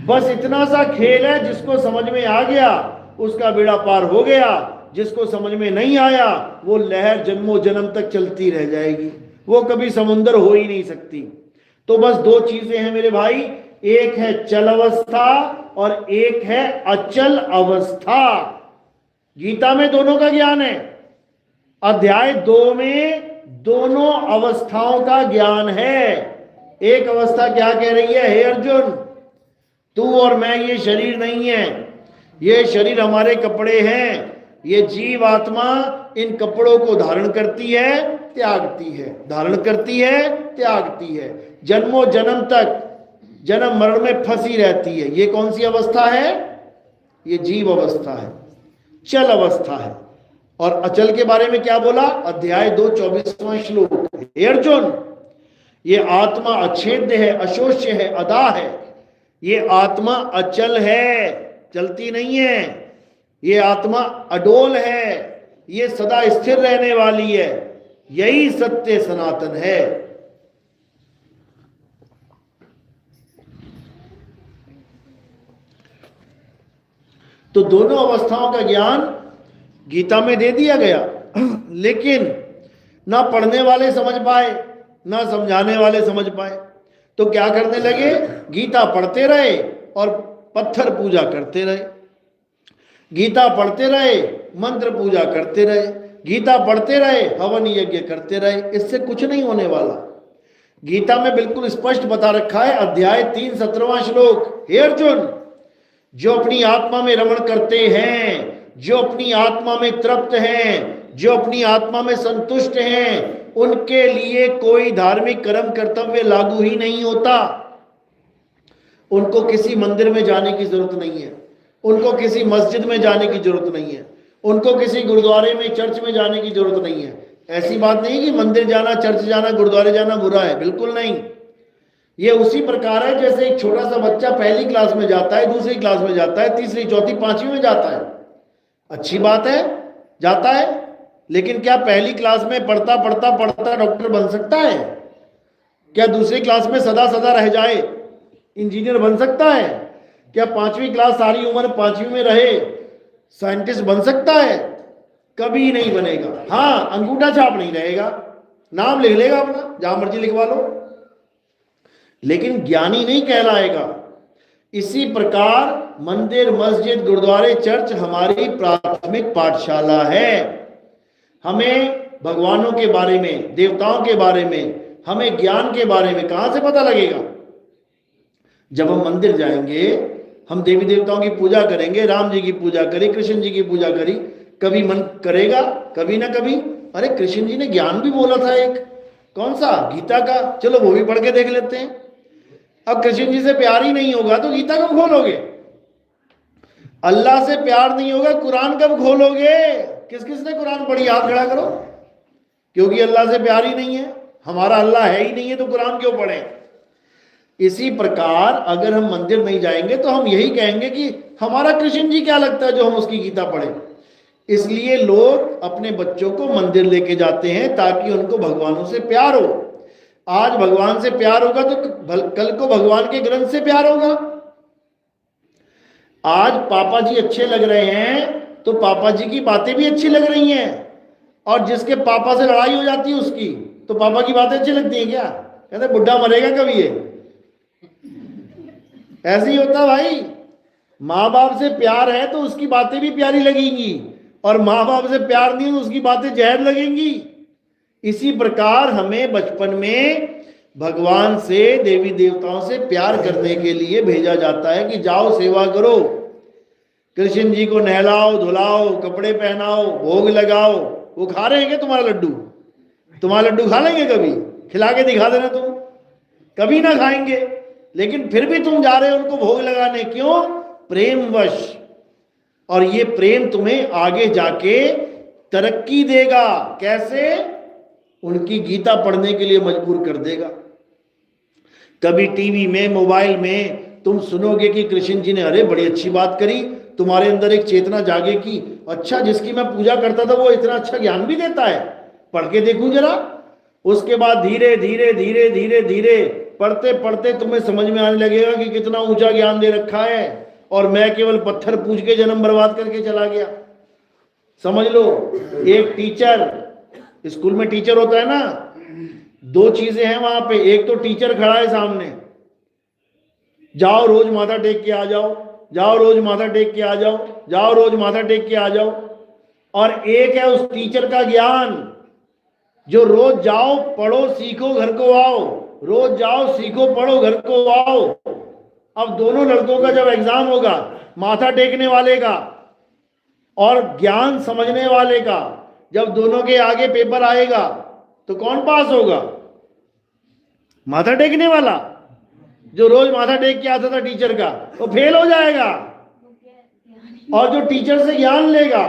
बस इतना सा खेल है, जिसको समझ में आ गया उसका बेड़ा पार हो गया, जिसको समझ में नहीं आया वो लहर जन्मों जन्म तक चलती रह जाएगी, वो कभी समुंदर हो ही नहीं सकती। तो बस दो चीजें हैं मेरे भाई, एक है चल अवस्था और एक है अचल अवस्था। गीता में दोनों का ज्ञान है। अध्याय 2 में दोनों अवस्थाओं का ज्ञान है। एक अवस्था क्या कह रही है? हे अर्जुन, तू और मैं ये शरीर नहीं है, ये शरीर हमारे कपड़े हैं। ये जीव आत्मा इन कपड़ों को धारण करती है, त्यागती है, धारण करती है, त्यागती है, जन्मों जन्म तक जन्म मरण में फंसी रहती है। ये कौन सी अवस्था है? ये जीव अवस्था है, चल अवस्था है। और अचल के बारे में क्या बोला? अध्याय 2 24वां श्लोक, हे अर्जुन, ये आत्मा अछेद्य है, अशोष्य है, अदा है। ये आत्मा अचल है, चलती नहीं है। ये आत्मा अडोल है, ये सदा स्थिर रहने वाली है। यही सत्य सनातन है। तो दोनों अवस्थाओं का ज्ञान गीता में दे दिया गया, लेकिन ना पढ़ने वाले समझ पाए, ना समझाने वाले समझ पाए। तो क्या करने लगे? गीता पढ़ते रहे और पत्थर पूजा करते रहे, गीता पढ़ते रहे, मंत्र पूजा करते रहे, गीता पढ़ते रहे, हवन यज्ञ करते रहे। इससे कुछ नहीं होने वाला। गीता में बिल्कुल स्पष्ट बता रखा है, अध्याय 3 17वां श्लोक, हे अर्जुन, जो अपनी आत्मा में रमण करते हैं, जो अपनी आत्मा में तृप्त हैं, जो अपनी आत्मा में संतुष्ट हैं, उनके लिए कोई धार्मिक कर्म कर्तव्य लागू ही नहीं होता। उनको किसी मंदिर में जाने की जरूरत नहीं है, उनको किसी मस्जिद में जाने की जरूरत नहीं है, उनको किसी गुरुद्वारे में, चर्च में जाने की जरूरत नहीं है। ऐसी बात नहीं कि मंदिर जाना, चर्च जाना, गुरुद्वारे जाना बुरा है, बिल्कुल नहीं। ये उसी प्रकार है जैसे एक छोटा सा बच्चा पहली क्लास में जाता है, दूसरी क्लास में जाता है, तीसरी, चौथी, पांचवी में जाता है। अच्छी बात है, जाता है, लेकिन क्या पहली क्लास में पढ़ता पढ़ता पढ़ता डॉक्टर बन सकता है? क्या दूसरी क्लास में सदा सदा रह जाए इंजीनियर बन सकता है? क्या 5वीं क्लास सारी उम्र 5वीं में रहे साइंटिस्ट बन सकता है? कभी नहीं बनेगा। हाँ, अंगूठा छाप नहीं रहेगा, नाम लिख लेगा अपना, जहां मर्जी लिखवा लो, लेकिन ज्ञानी नहीं कहलाएगा। इसी प्रकार मंदिर, मस्जिद, गुरुद्वारे, चर्च हमारी प्राथमिक पाठशाला है। हमें भगवानों के बारे में, देवताओं के बारे में, हमें ज्ञान के बारे में कहां से पता लगेगा? जब हम मंदिर जाएंगे, हम देवी देवताओं की पूजा करेंगे, राम जी की पूजा करी, कृष्ण जी की पूजा करी, कभी मन करेगा कभी ना कभी, अरे कृष्ण जी ने ज्ञान भी बोला था एक, कौन सा? गीता का, चलो वो भी पढ़ के देख लेते हैं। अब कृष्ण जी से प्यार ही नहीं होगा तो गीता कब खोलोगे? अल्लाह से प्यार नहीं होगा, कुरान कब खोलोगे? किस किस ने कुरान पढ़ी, हाथ खड़ा करो। क्योंकि अल्लाह से प्यार ही नहीं है, हमारा अल्लाह है ही नहीं है, तो कुरान क्यों पढ़े? इसी प्रकार अगर हम मंदिर नहीं जाएंगे तो हम यही कहेंगे कि हमारा कृष्ण जी क्या लगता है जो हम उसकी गीता पढ़े। इसलिए लोग अपने बच्चों को मंदिर लेके जाते हैं ताकि उनको भगवानों से प्यार हो। आज भगवान से प्यार होगा तो कल को भगवान के ग्रंथ से प्यार होगा। आज पापा जी अच्छे लग रहे हैं तो पापा जी की बातें भी अच्छी लग रही हैं, और जिसके पापा से लड़ाई हो जाती है उसकी, तो पापा की बातें अच्छी लगती हैं क्या? कहते बुढ़ा मरेगा कभी ये। ऐसे ही होता भाई, माँ बाप से प्यार है तो उसकी बातें भी प्यारी लगेंगी, और माँ बाप से प्यार नहीं है तो उसकी बातें जहर लगेंगी। इसी प्रकार हमें बचपन में भगवान से, देवी देवताओं से प्यार करने के लिए भेजा जाता है कि जाओ सेवा करो, कृष्ण जी को नहलाओ धुलाओ, कपड़े पहनाओ, भोग लगाओ। वो खा रहे हैं क्या तुम्हारा लड्डू? तुम्हारा लड्डू खा लेंगे कभी? खिला के दिखा देना तुम, कभी ना खाएंगे। लेकिन फिर भी तुम जा रहे हो उनको भोग लगाने, क्यों? प्रेमवश। और ये प्रेम तुम्हें आगे जाके तरक्की देगा। कैसे? उनकी गीता पढ़ने के लिए मजबूर कर देगा। कभी टीवी में, मोबाइल में तुम सुनोगे कि कृष्ण जी ने अरे बड़ी अच्छी बात करी, तुम्हारे अंदर एक चेतना जागे कि अच्छा जिसकी मैं पूजा करता था वो इतना अच्छा ज्ञान भी देता है, पढ़ के देखूं जरा। उसके बाद धीरे धीरे धीरे धीरे धीरे पढ़ते पढ़ते तुम्हें समझ में आने लगेगा कि कितना ऊंचा ज्ञान दे रखा है, और मैं केवल पत्थर पूछ के जन्म बर्बाद करके चला गया। समझ लो, एक टीचर, स्कूल में टीचर होता है ना, दो चीजें हैं वहां पे। एक तो टीचर खड़ा है सामने, जाओ रोज माथा टेक के आ जाओ, जाओ रोज माथा टेक के आ जाओ, जाओ रोज माथा टेक के आ जाओ। और एक है उस टीचर का ज्ञान, जो रोज जाओ पढ़ो सीखो घर को आओ, रोज जाओ सीखो पढ़ो घर को आओ। अब दोनों लड़कों का जब एग्जाम होगा, माथा टेकने वाले का और ज्ञान समझने वाले का, जब दोनों के आगे पेपर आएगा तो कौन पास होगा? माथा टेकने वाला। जो रोज माथा टेक के आता था टीचर का, वो फेल हो जाएगा, और जो टीचर से ज्ञान लेगा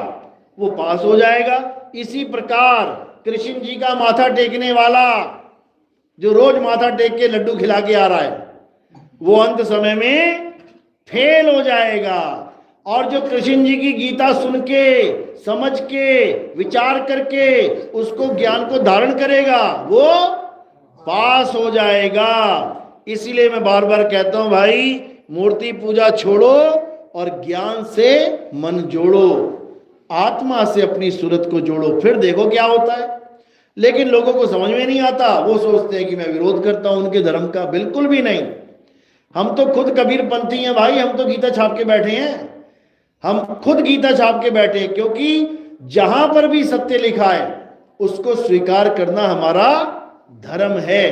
वो पास हो जाएगा। इसी प्रकार कृष्ण जी का माथा टेकने वाला, जो रोज माथा टेक के लड्डू खिला के आ रहा है, वो अंत समय में फेल हो जाएगा। और जो कृष्ण जी की गीता सुन के, समझ के, विचार करके उसको ज्ञान को धारण करेगा, वो पास हो जाएगा। इसीलिए मैं बार बार कहता हूं भाई, मूर्ति पूजा छोड़ो और ज्ञान से मन जोड़ो, आत्मा से अपनी सूरत को जोड़ो, फिर देखो क्या होता है। लेकिन लोगों को समझ में नहीं आता, वो सोचते हैं कि मैं विरोध करता हूं उनके धर्म का। बिल्कुल भी नहीं, हम तो खुद कबीर पंथी हैं भाई, हम तो गीता छाप के बैठे हैं, हम खुद गीता छाप के बैठे हैं। क्योंकि जहां पर भी सत्य लिखा है उसको स्वीकार करना हमारा धर्म है,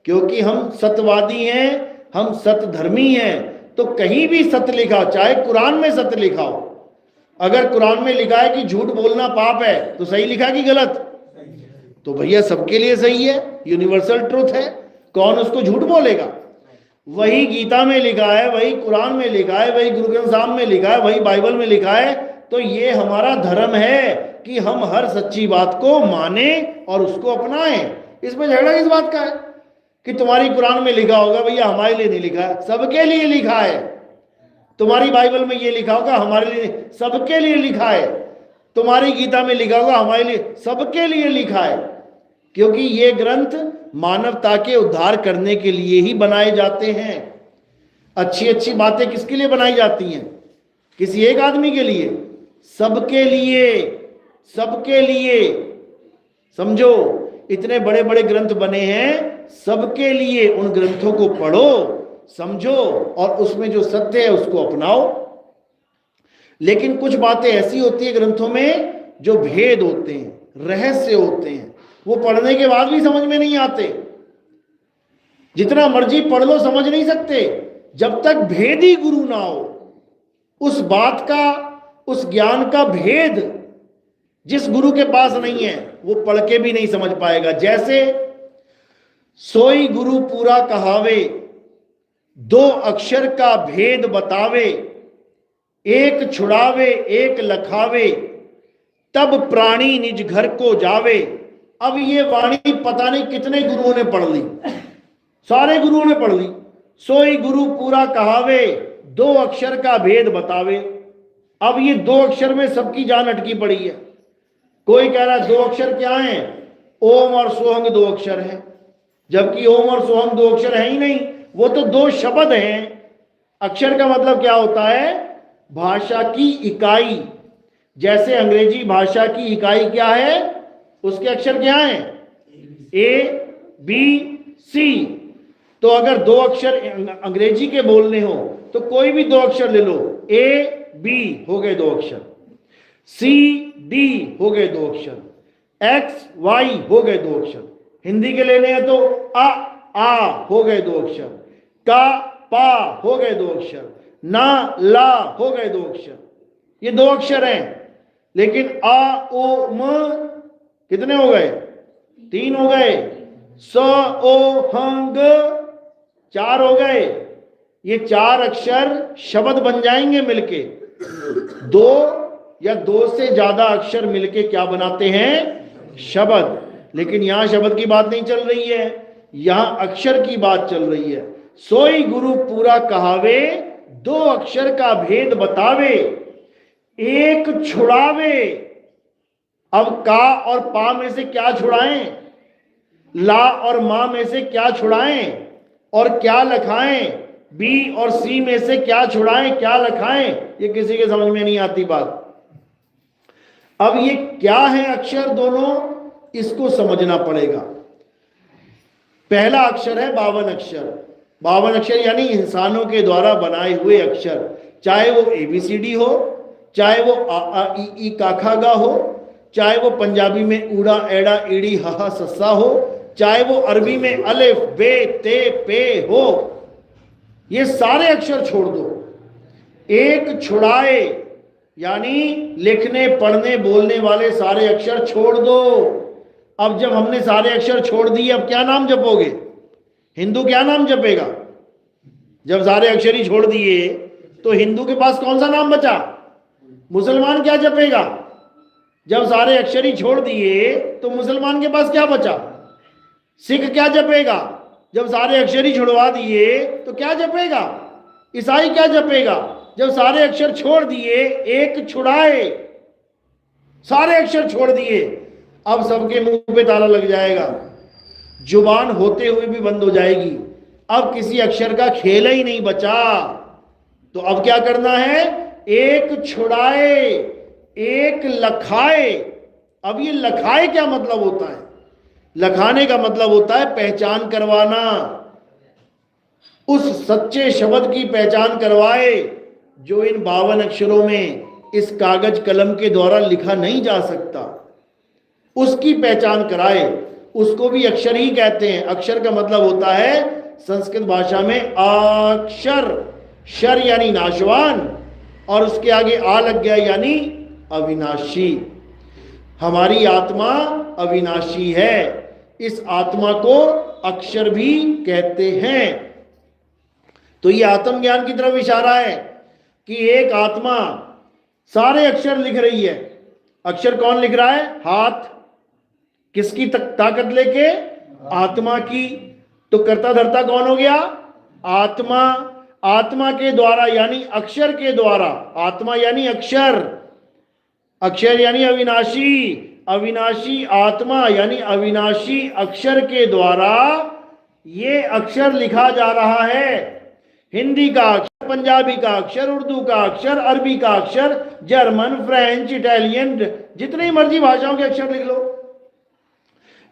क्योंकि हम सत्यवादी हैं, हम सत्य धर्मी हैं। तो कहीं भी सत्य लिखा, चाहे कुरान में सत्य लिखा हो, अगर कुरान में लिखा है कि झूठ बोलना पाप है, तो सही लिखा कि गलत? तो भैया सबके लिए सही है, यूनिवर्सल ट्रुथ है, कौन उसको झूठ बोलेगा? वही गीता में लिखा है, वही कुरान में लिखा है, वही गुरु ग्रंथ साहब में लिखा है, वही बाइबल में लिखा है। तो ये हमारा धर्म है कि हम हर सच्ची बात को माने और उसको अपनाएं। इसमें झगड़ा किस बात का है कि तुम्हारी कुरान में लिखा होगा? भैया हमारे लिए नहीं लिखा है, सबके लिए लिखा है। तुम्हारी बाइबल में ये लिखा होगा, हमारे लिए, सबके लिए लिखा है। तुम्हारी गीता में लिखा होगा, हमारे लिए, सबके लिए लिखा है। क्योंकि ये ग्रंथ मानवता के उद्धार करने के लिए ही बनाए जाते हैं। अच्छी अच्छी बातें किसके लिए बनाई जाती हैं? किसी एक आदमी के लिए? सबके लिए, सबके लिए। समझो, इतने बड़े बड़े ग्रंथ बने हैं सबके लिए। उन ग्रंथों को पढ़ो, समझो, और उसमें जो सत्य है उसको अपनाओ। लेकिन कुछ बातें ऐसी होती है ग्रंथों में जो भेद होते हैं, रहस्य होते हैं, वो पढ़ने के बाद भी समझ में नहीं आते। जितना मर्जी पढ़ लो समझ नहीं सकते जब तक भेदी गुरु ना हो। उस बात का, उस ज्ञान का भेद जिस गुरु के पास नहीं है वो पढ़ के भी नहीं समझ पाएगा। जैसे सोई गुरु पूरा कहावे, दो अक्षर का भेद बतावे, एक छुड़ावे एक लखावे, तब प्राणी निज घर को जावे। अब ये वाणी पता नहीं कितने गुरुओं ने पढ़ ली, सारे गुरुओं ने पढ़ ली। सोई गुरु पूरा कहावे, दो अक्षर का भेद बतावे। अब ये दो अक्षर में सबकी जान अटकी पड़ी है। कोई कह रहा है दो अक्षर क्या हैं, ओम और सोहंग दो अक्षर हैं, जबकि ओम और सोहंग दो अक्षर है ही नहीं, वो तो दो शब्द हैं। अक्षर का मतलब क्या होता है, भाषा की इकाई। जैसे अंग्रेजी भाषा की इकाई क्या है, उसके अक्षर क्या हैं, ए बी सी। तो अगर दो अक्षर अंग्रेजी के बोलने हो तो कोई भी दो अक्षर ले लो, ए बी हो गए दो अक्षर, सी डी हो गए दो अक्षर, एक्स वाई हो गए दो अक्षर। हिंदी के लेने हैं तो आ हो गए दो अक्षर, का पा हो गए दो अक्षर, ना ला हो गए दो अक्षर। ये दो अक्षर हैं। लेकिन आ ओ म कितने हो गए, तीन हो गए। स ओ हंग चार हो गए। ये चार अक्षर शब्द बन जाएंगे मिलके। दो या दो से ज्यादा अक्षर मिलके क्या बनाते हैं, शब्द। लेकिन यहां शब्द की बात नहीं चल रही है, यहां अक्षर की बात चल रही है। सोई गुरु पूरा कहावे, दो अक्षर का भेद बतावे, एक छुड़ावे। अब का और पा में से क्या छुड़ाएं, ला और मा में से क्या छुड़ाएं और क्या लखाएं, बी और सी में से क्या छुड़ाएं क्या लखाएं, ये किसी के समझ में नहीं आती बात। अब ये क्या है अक्षर दोनों, इसको समझना पड़ेगा। पहला अक्षर है 52 अक्षर। 52 अक्षर यानी इंसानों के द्वारा बनाए हुए अक्षर, चाहे वो ABCD हो, चाहे वो आ ई ई काखा गा हो, चाहे वो पंजाबी में ऊड़ा एड़ा ईड़ी हा सस्सा हो, चाहे वो अरबी में अलिफ बे ते पे हो। ये सारे अक्षर छोड़ दो, एक छुड़ाए यानी लिखने पढ़ने बोलने वाले सारे अक्षर छोड़ दो। अब जब हमने सारे अक्षर छोड़ दिए, अब क्या नाम जपोगे, हिंदू क्या नाम जपेगा? जब सारे अक्षर ही छोड़ दिए तो हिंदू के पास कौन सा नाम बचा? मुसलमान क्या जपेगा? जब सारे अक्षर ही छोड़ दिए तो मुसलमान के पास क्या बचा? सिख क्या जपेगा? जब सारे अक्षर ही छुड़वा दिए तो क्या जपेगा? ईसाई क्या जपेगा? जब सारे अक्षर छोड़ दिए, एक छुड़ाए, सारे अक्षर छोड़ दिए, अब सबके मुंह पे ताला लग जाएगा, जुबान होते हुए भी बंद हो जाएगी। अब किसी अक्षर का खेल ही नहीं बचा। तो अब क्या करना है? एक छुड़ाए एक लखाए। अब ये लखाए क्या मतलब होता है? लखाने का मतलब होता है पहचान करवाना, उस सच्चे शब्द की पहचान करवाए जो इन 52 अक्षरों में इस कागज कलम के द्वारा लिखा नहीं जा सकता, उसकी पहचान कराए। उसको भी अक्षर ही कहते हैं। अक्षर का मतलब होता है संस्कृत भाषा में अक्षर, शर यानी नाशवान, और उसके आगे आ लग गया यानी अविनाशी। हमारी आत्मा अविनाशी है, इस आत्मा को अक्षर भी कहते हैं। तो ये आत्मज्ञान की तरफ इशारा है कि एक आत्मा सारे अक्षर लिख रही है। अक्षर कौन लिख रहा है? हाथ। किसकी ताकत लेके? आत्मा की। तो कर्ता धर्ता कौन हो गया? आत्मा। आत्मा के द्वारा यानी अक्षर के द्वारा, आत्मा यानी अक्षर, अक्षर यानी अविनाशी, अविनाशी आत्मा यानी अविनाशी अक्षर के द्वारा ये अक्षर लिखा जा रहा है। हिंदी का अक्षर, पंजाबी का अक्षर, उर्दू का अक्षर, अरबी का अक्षर, जर्मन, फ्रेंच, इटालियन, जितनी मर्जी भाषाओं के अक्षर लिख लो।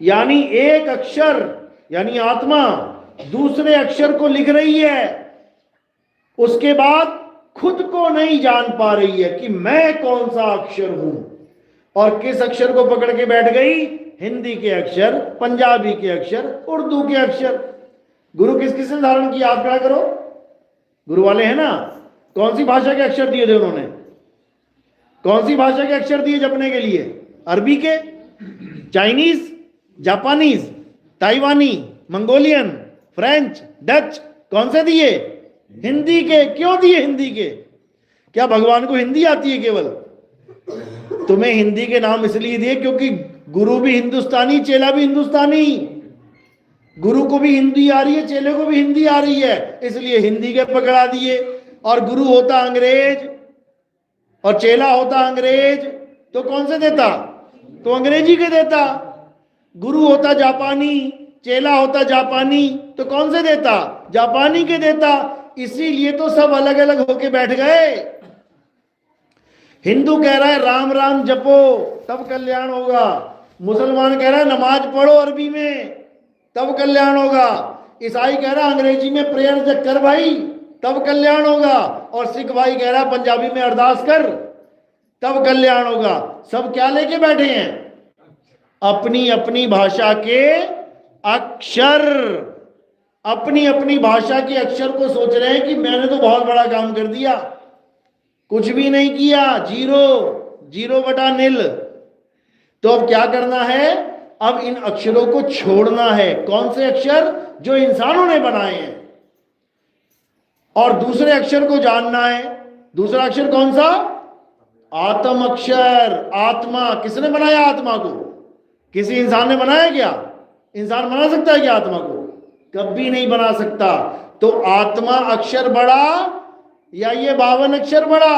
यानी एक अक्षर यानी आत्मा दूसरे अक्षर को लिख रही है, उसके बाद खुद को नहीं जान पा रही है कि मैं कौन सा अक्षर हूं, और किस अक्षर को पकड़ के बैठ गई? हिंदी के अक्षर, पंजाबी के अक्षर, उर्दू के अक्षर। गुरु किस किसने धारण किया? आप क्या करो, गुरु वाले हैं ना, कौन सी भाषा के अक्षर दिए थे उन्होंने? कौन सी भाषा के अक्षर दिए जपने के लिए? अरबी के, चाइनीज, जापानीज, ताइवानी, मंगोलियन, फ्रेंच, डच, कौन से दिए? हिंदी के। क्यों दिए हिंदी के? क्या भगवान को हिंदी आती है केवल? तुम्हें हिंदी के नाम इसलिए दिए क्योंकि गुरु भी हिंदुस्तानी, चेला भी हिंदुस्तानी। गुरु को भी हिंदी आ रही है, चेले को भी हिंदी आ रही है, इसलिए हिंदी के पकड़ा दिए। और गुरु होता अंग्रेज और चेला होता अंग्रेज, तो कौन से देता? तो अंग्रेजी के देता। गुरु होता जापानी, चेला होता जापानी, तो कौन से देता? जापानी के देता। इसीलिए तो सब अलग अलग होके बैठ गए। हिंदू कह रहा है राम राम जपो तब कल्याण होगा, मुसलमान कह रहा है नमाज पढ़ो अरबी में तब कल्याण होगा, ईसाई कह रहा है अंग्रेजी में प्रेयर कर भाई तब कल्याण होगा, और सिख भाई कह रहा है पंजाबी में अरदास कर तब कल्याण होगा। सब क्या लेके बैठे हैं? अपनी अपनी भाषा के अक्षर, अपनी अपनी भाषा के अक्षर को सोच रहे हैं कि मैंने तो बहुत बड़ा काम कर दिया। कुछ भी नहीं किया, जीरो, जीरो बटा नील। तो अब क्या करना है? अब इन अक्षरों को छोड़ना है। कौन से अक्षर? जो इंसानों ने बनाए हैं। और दूसरे अक्षर को जानना है। दूसरा अक्षर कौन सा? आत्म अक्षर, आत्मा। किसने बनाया आत्मा को? किसी इंसान ने बनाया क्या? इंसान बना सकता है क्या आत्मा को? कभी नहीं बना सकता। तो आत्मा अक्षर बड़ा या ये 52 अक्षर बड़ा?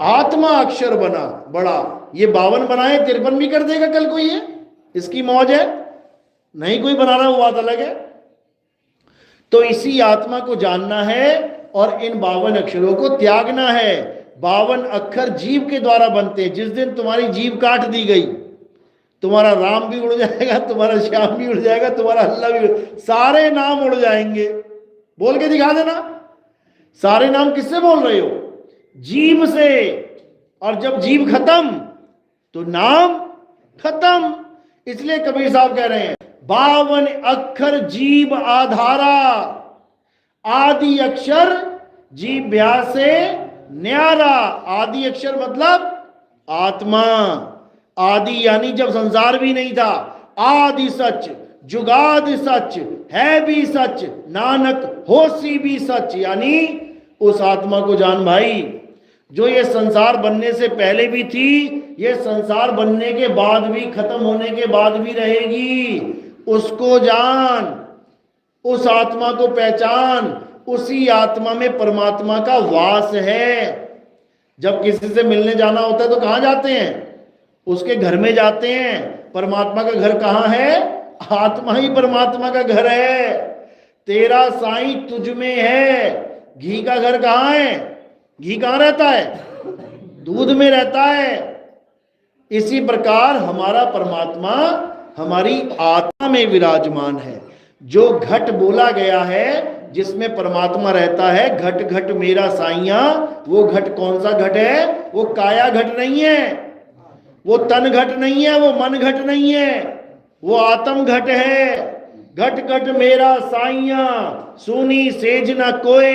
आत्मा अक्षर बना बड़ा। ये 52 बनाए 53 भी कर देगा कल को, ये इसकी मौज है। नहीं कोई बना रहा, वो बात अलग है। तो इसी आत्मा को जानना है और इन 52 अक्षरों को त्यागना है। 52 अक्षर जीव के द्वारा बनते हैं। जिस दिन तुम्हारी जीव काट दी गई, तुम्हारा राम भी उड़ जाएगा, तुम्हारा श्याम भी उड़ जाएगा, तुम्हारा अल्लाह भी सारे नाम उड़ जाएंगे। बोल के दिखा देना। सारे नाम किससे बोल रहे हो? जीव से। और जब जीव खत्म तो नाम खत्म। इसलिए कबीर साहब कह रहे हैं 52 अक्षर जीव आधारा, आदि अक्षर जीव ब्याह से न्यारा। आदि अक्षर मतलब आत्मा। आदि यानी जब संसार भी नहीं था। आदि सच, जुगाद सच, है भी सच, नानक होसी भी सच। यानी उस आत्मा को जान भाई, जो ये संसार बनने से पहले भी थी, ये संसार बनने के बाद भी, खत्म होने के बाद भी रहेगी। उसको जान, उस आत्मा को पहचान। उसी आत्मा में परमात्मा का वास है। जब किसी से मिलने जाना होता है तो कहां जाते हैं? उसके घर में जाते हैं। परमात्मा का घर कहां है? आत्मा ही परमात्मा का घर है। तेरा साईं तुझ में है। घी का घर कहां है? घी कहां रहता है? दूध में रहता है। इसी प्रकार हमारा परमात्मा हमारी आत्मा में विराजमान है। जो घट बोला गया है जिसमें परमात्मा रहता है, घट घट मेरा साईया, वो घट कौन सा घट है? वो काया घट नहीं है, वो तन घट नहीं है, वो मन घट नहीं है, वो आत्म घट है। घट घट मेरा साईया, सुनी सेज न कोय,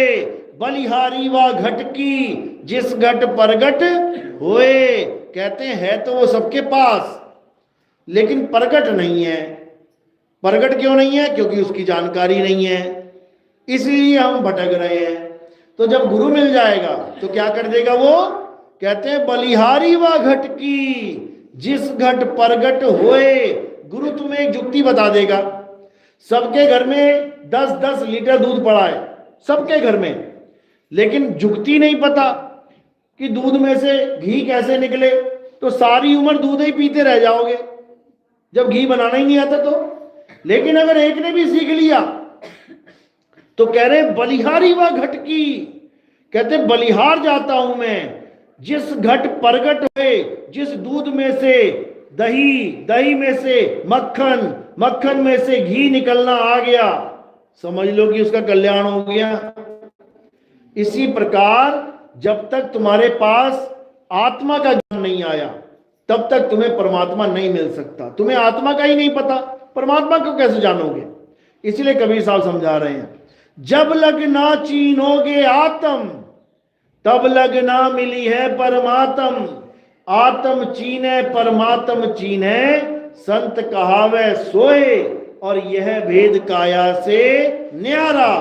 बलिहारी वा घट की, जिस घट परगट होए। कहते हैं तो वो सबके पास, लेकिन प्रगट नहीं है। प्रगट क्यों नहीं है? क्योंकि उसकी जानकारी नहीं है, इसलिए हम भटक रहे हैं। तो जब गुरु मिल जाएगा तो क्या कर देगा वो? कहते हैं बलिहारी वा घट की, जिस घट प्रगट होए। गुरु तुम्हें एक जुक्ति बता देगा। सबके घर में 10-10 लीटर दूध पड़ा है, सबके घर में, लेकिन जुक्ति नहीं पता कि दूध में से घी कैसे निकले। तो सारी उम्र दूध ही पीते रह जाओगे जब घी बनाना ही नहीं आता तो। लेकिन अगर एक ने भी सीख लिया तो कह रहे बलिहारी व घट की, कहते बलिहार जाता हूं मैं, जिस घट प्रगट हुए, जिस दूध में से दही, दही में से मक्खन, मक्खन में से घी निकलना आ गया, समझ लो कि उसका कल्याण हो गया। इसी प्रकार जब तक तुम्हारे पास आत्मा का ज्ञान नहीं आया तब तक तुम्हें परमात्मा नहीं मिल सकता। तुम्हें आत्मा का ही नहीं पता, परमात्मा को कैसे जानोगे? इसलिए कबीर साहब समझा रहे हैं, जब लग ना चीनोगे आत्म, तब लग ना मिली है परमात्म। आत्म चीने परमात्म चीने, संत कहावे सोए, और यह भेद काया से न्यारा।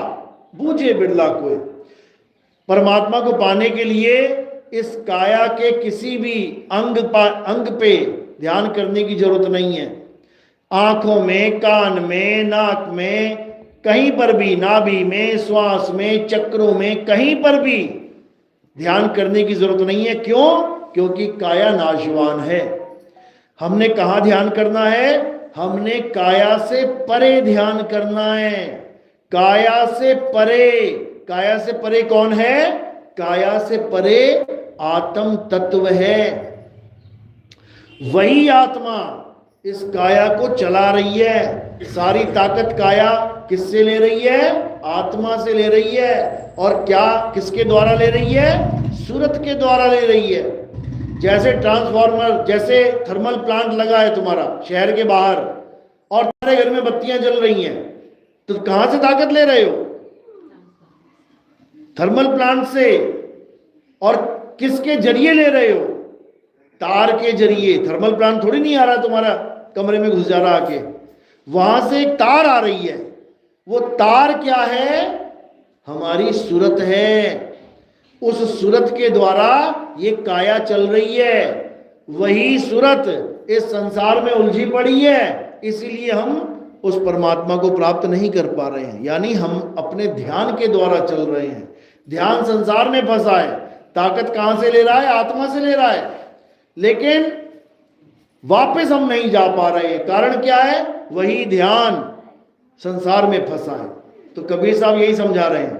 बूझे बिरला कोई। परमात्मा को पाने के लिए इस काया के किसी भी अंग पे ध्यान करने की जरूरत नहीं है। आंखों में, कान में, नाक में, कहीं पर भी, नाभि में, श्वास में, चक्रों में, कहीं पर भी ध्यान करने की जरूरत नहीं है। क्यों? क्योंकि काया नाशवान है। हमने कहां ध्यान करना है? हमने काया से परे ध्यान करना है। काया से परे। काया से परे कौन है? काया से परे आत्म तत्व है। वही आत्मा इस काया को चला रही है। सारी ताकत काया किससे ले रही है? आत्मा से ले रही है। और क्या किसके द्वारा ले रही है? सूरत के द्वारा ले रही है। जैसे ट्रांसफार्मर, जैसे थर्मल प्लांट लगा है तुम्हारा शहर के बाहर, और तुम्हारे घर में बत्तियां जल रही हैं, तो कहां से ताकत ले रहे हो? थर्मल प्लांट से। और किसके जरिए ले रहे हो? तार के जरिए। थर्मल प्लांट थोड़ी नहीं आ रहा तुम्हारा कमरे में घुस जा रहा आके, वहां से एक तार आ रही है। वो तार क्या है? हमारी सूरत है। उस सूरत के द्वारा ये काया चल रही है। वही सूरत इस संसार में उलझी पड़ी है, इसीलिए हम उस परमात्मा को प्राप्त नहीं कर पा रहे हैं। यानी हम अपने ध्यान के द्वारा चल रहे हैं। ध्यान संसार में फंसा है। ताकत कहां से ले रहा है? आत्मा से ले रहा है। लेकिन वापस हम नहीं जा पा रहे हैं। कारण क्या है? वही ध्यान संसार में फंसा है। तो कबीर साहब यही समझा रहे हैं,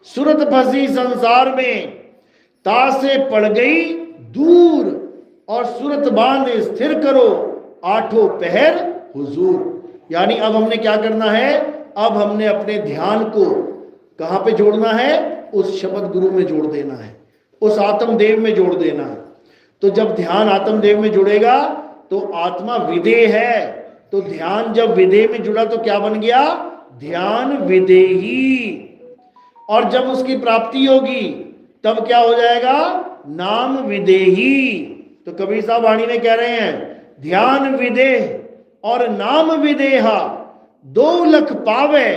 सूरत फंसी संसार में, तासे पड़ गई दूर, और सूरत बांध स्थिर करो, आठों पहर हुजूर। यानी अब हमने क्या करना है? अब हमने अपने ध्यान को कहां पे जोड़ना है? उस शब्द गुरु में जोड़ देना है, उस आत्मदेव में जोड़ देना है। तो जब ध्यान आत्मदेव में जुड़ेगा तो आत्मा विदेह है। तो ध्यान जब विदेह में जुड़ा तो क्या बन गया? ध्यान विदेही। और जब उसकी प्राप्ति होगी तब क्या हो जाएगा? नाम विदेही। तो कबीर साहब वाणी में कह रहे हैं, ध्यान विदेह और नाम विदेहा, 2 लख पावे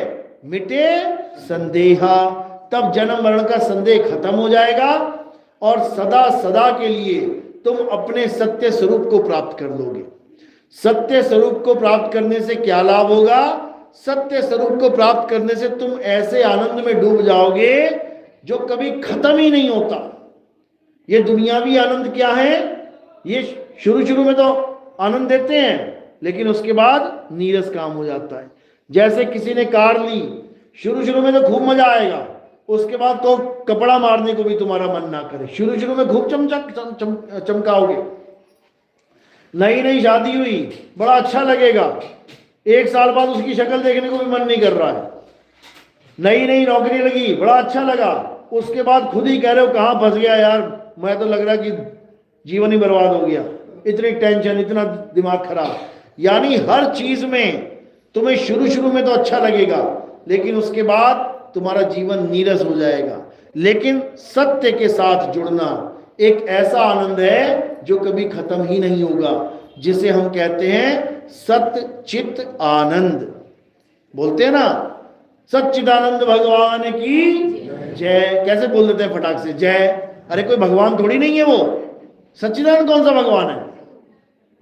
मिटे संदेहा। तब जन्म मरण का संदेह खत्म हो जाएगा और सदा सदा के लिए तुम अपने सत्य स्वरूप को प्राप्त कर लोगे। सत्य स्वरूप को प्राप्त करने से क्या लाभ होगा? सत्य स्वरूप को प्राप्त करने से तुम ऐसे आनंद में डूब जाओगे जो कभी खत्म ही नहीं होता। ये दुनियावी आनंद क्या है? ये शुरू में तो आनंद देते हैं, लेकिन उसके बाद नीरस काम हो जाता है। जैसे किसी ने कार ली, शुरू में तो खूब मजा आएगा, उसके बाद तो कपड़ा मारने को भी तुम्हारा मन ना करे। शुरू में खूब चमकाओगे। नई शादी हुई, बड़ा अच्छा लगेगा, 1 साल बाद उसकी शक्ल देखने को भी मन नहीं कर रहा है। नई नौकरी लगी, बड़ा अच्छा लगा, उसके बाद खुद ही कह रहे हो कहां फंस गया यार, मैं तो लग रहा कि जीवन ही बर्बाद हो गया, इतनी टेंशन, इतना दिमाग खराब। यानी हर चीज में तुम्हें शुरू में तो अच्छा लगेगा, लेकिन उसके बाद तुम्हारा जीवन नीरस हो जाएगा। लेकिन सत्य के साथ जुड़ना एक ऐसा आनंद है जो कभी खत्म ही नहीं होगा, जिसे हम कहते हैं सत्य चित आनंद। बोलते हैं ना, सच्चिदानंद भगवान की जय। कैसे बोल देते हैं फटाक से, जय। अरे कोई भगवान थोड़ी नहीं है वो। सच्चिदानंद कौन सा भगवान है?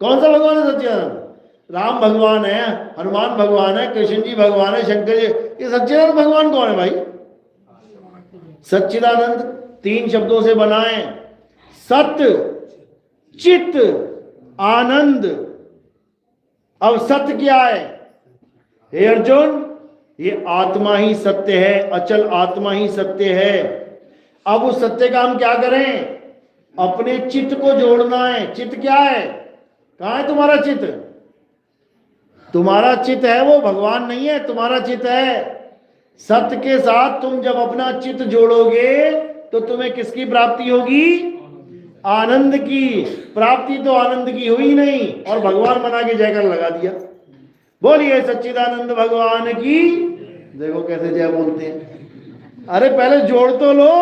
कौन सा भगवान है सच्चिदानंद? राम भगवान है, हनुमान भगवान है, कृष्ण जी भगवान है, शंकर जी। ये सच्चिदानंद भगवान कौन है भाई? सच्चिदानंद 3 शब्दों से बना है, सत्य चित आनंद। अब सत्य क्या है? हे अर्जुन, ये आत्मा ही सत्य है, अचल आत्मा ही सत्य है। अब उस सत्य का हम क्या करें? अपने चित्त को जोड़ना है। चित्त क्या है? कहां है तुम्हारा चित्त? तुम्हारा चित्त है वो भगवान नहीं है, तुम्हारा चित्त है। सत्य के साथ तुम जब अपना चित्त जोड़ोगे तो तुम्हें किसकी प्राप्ति होगी? आनंद की प्राप्ति। तो आनंद की हुई नहीं और भगवान बना के जयकार लगा दिया। बोलिए सच्चिदानंद भगवान की। देखो कैसे जय बोलते हैं। अरे पहले जोड़ तो लो,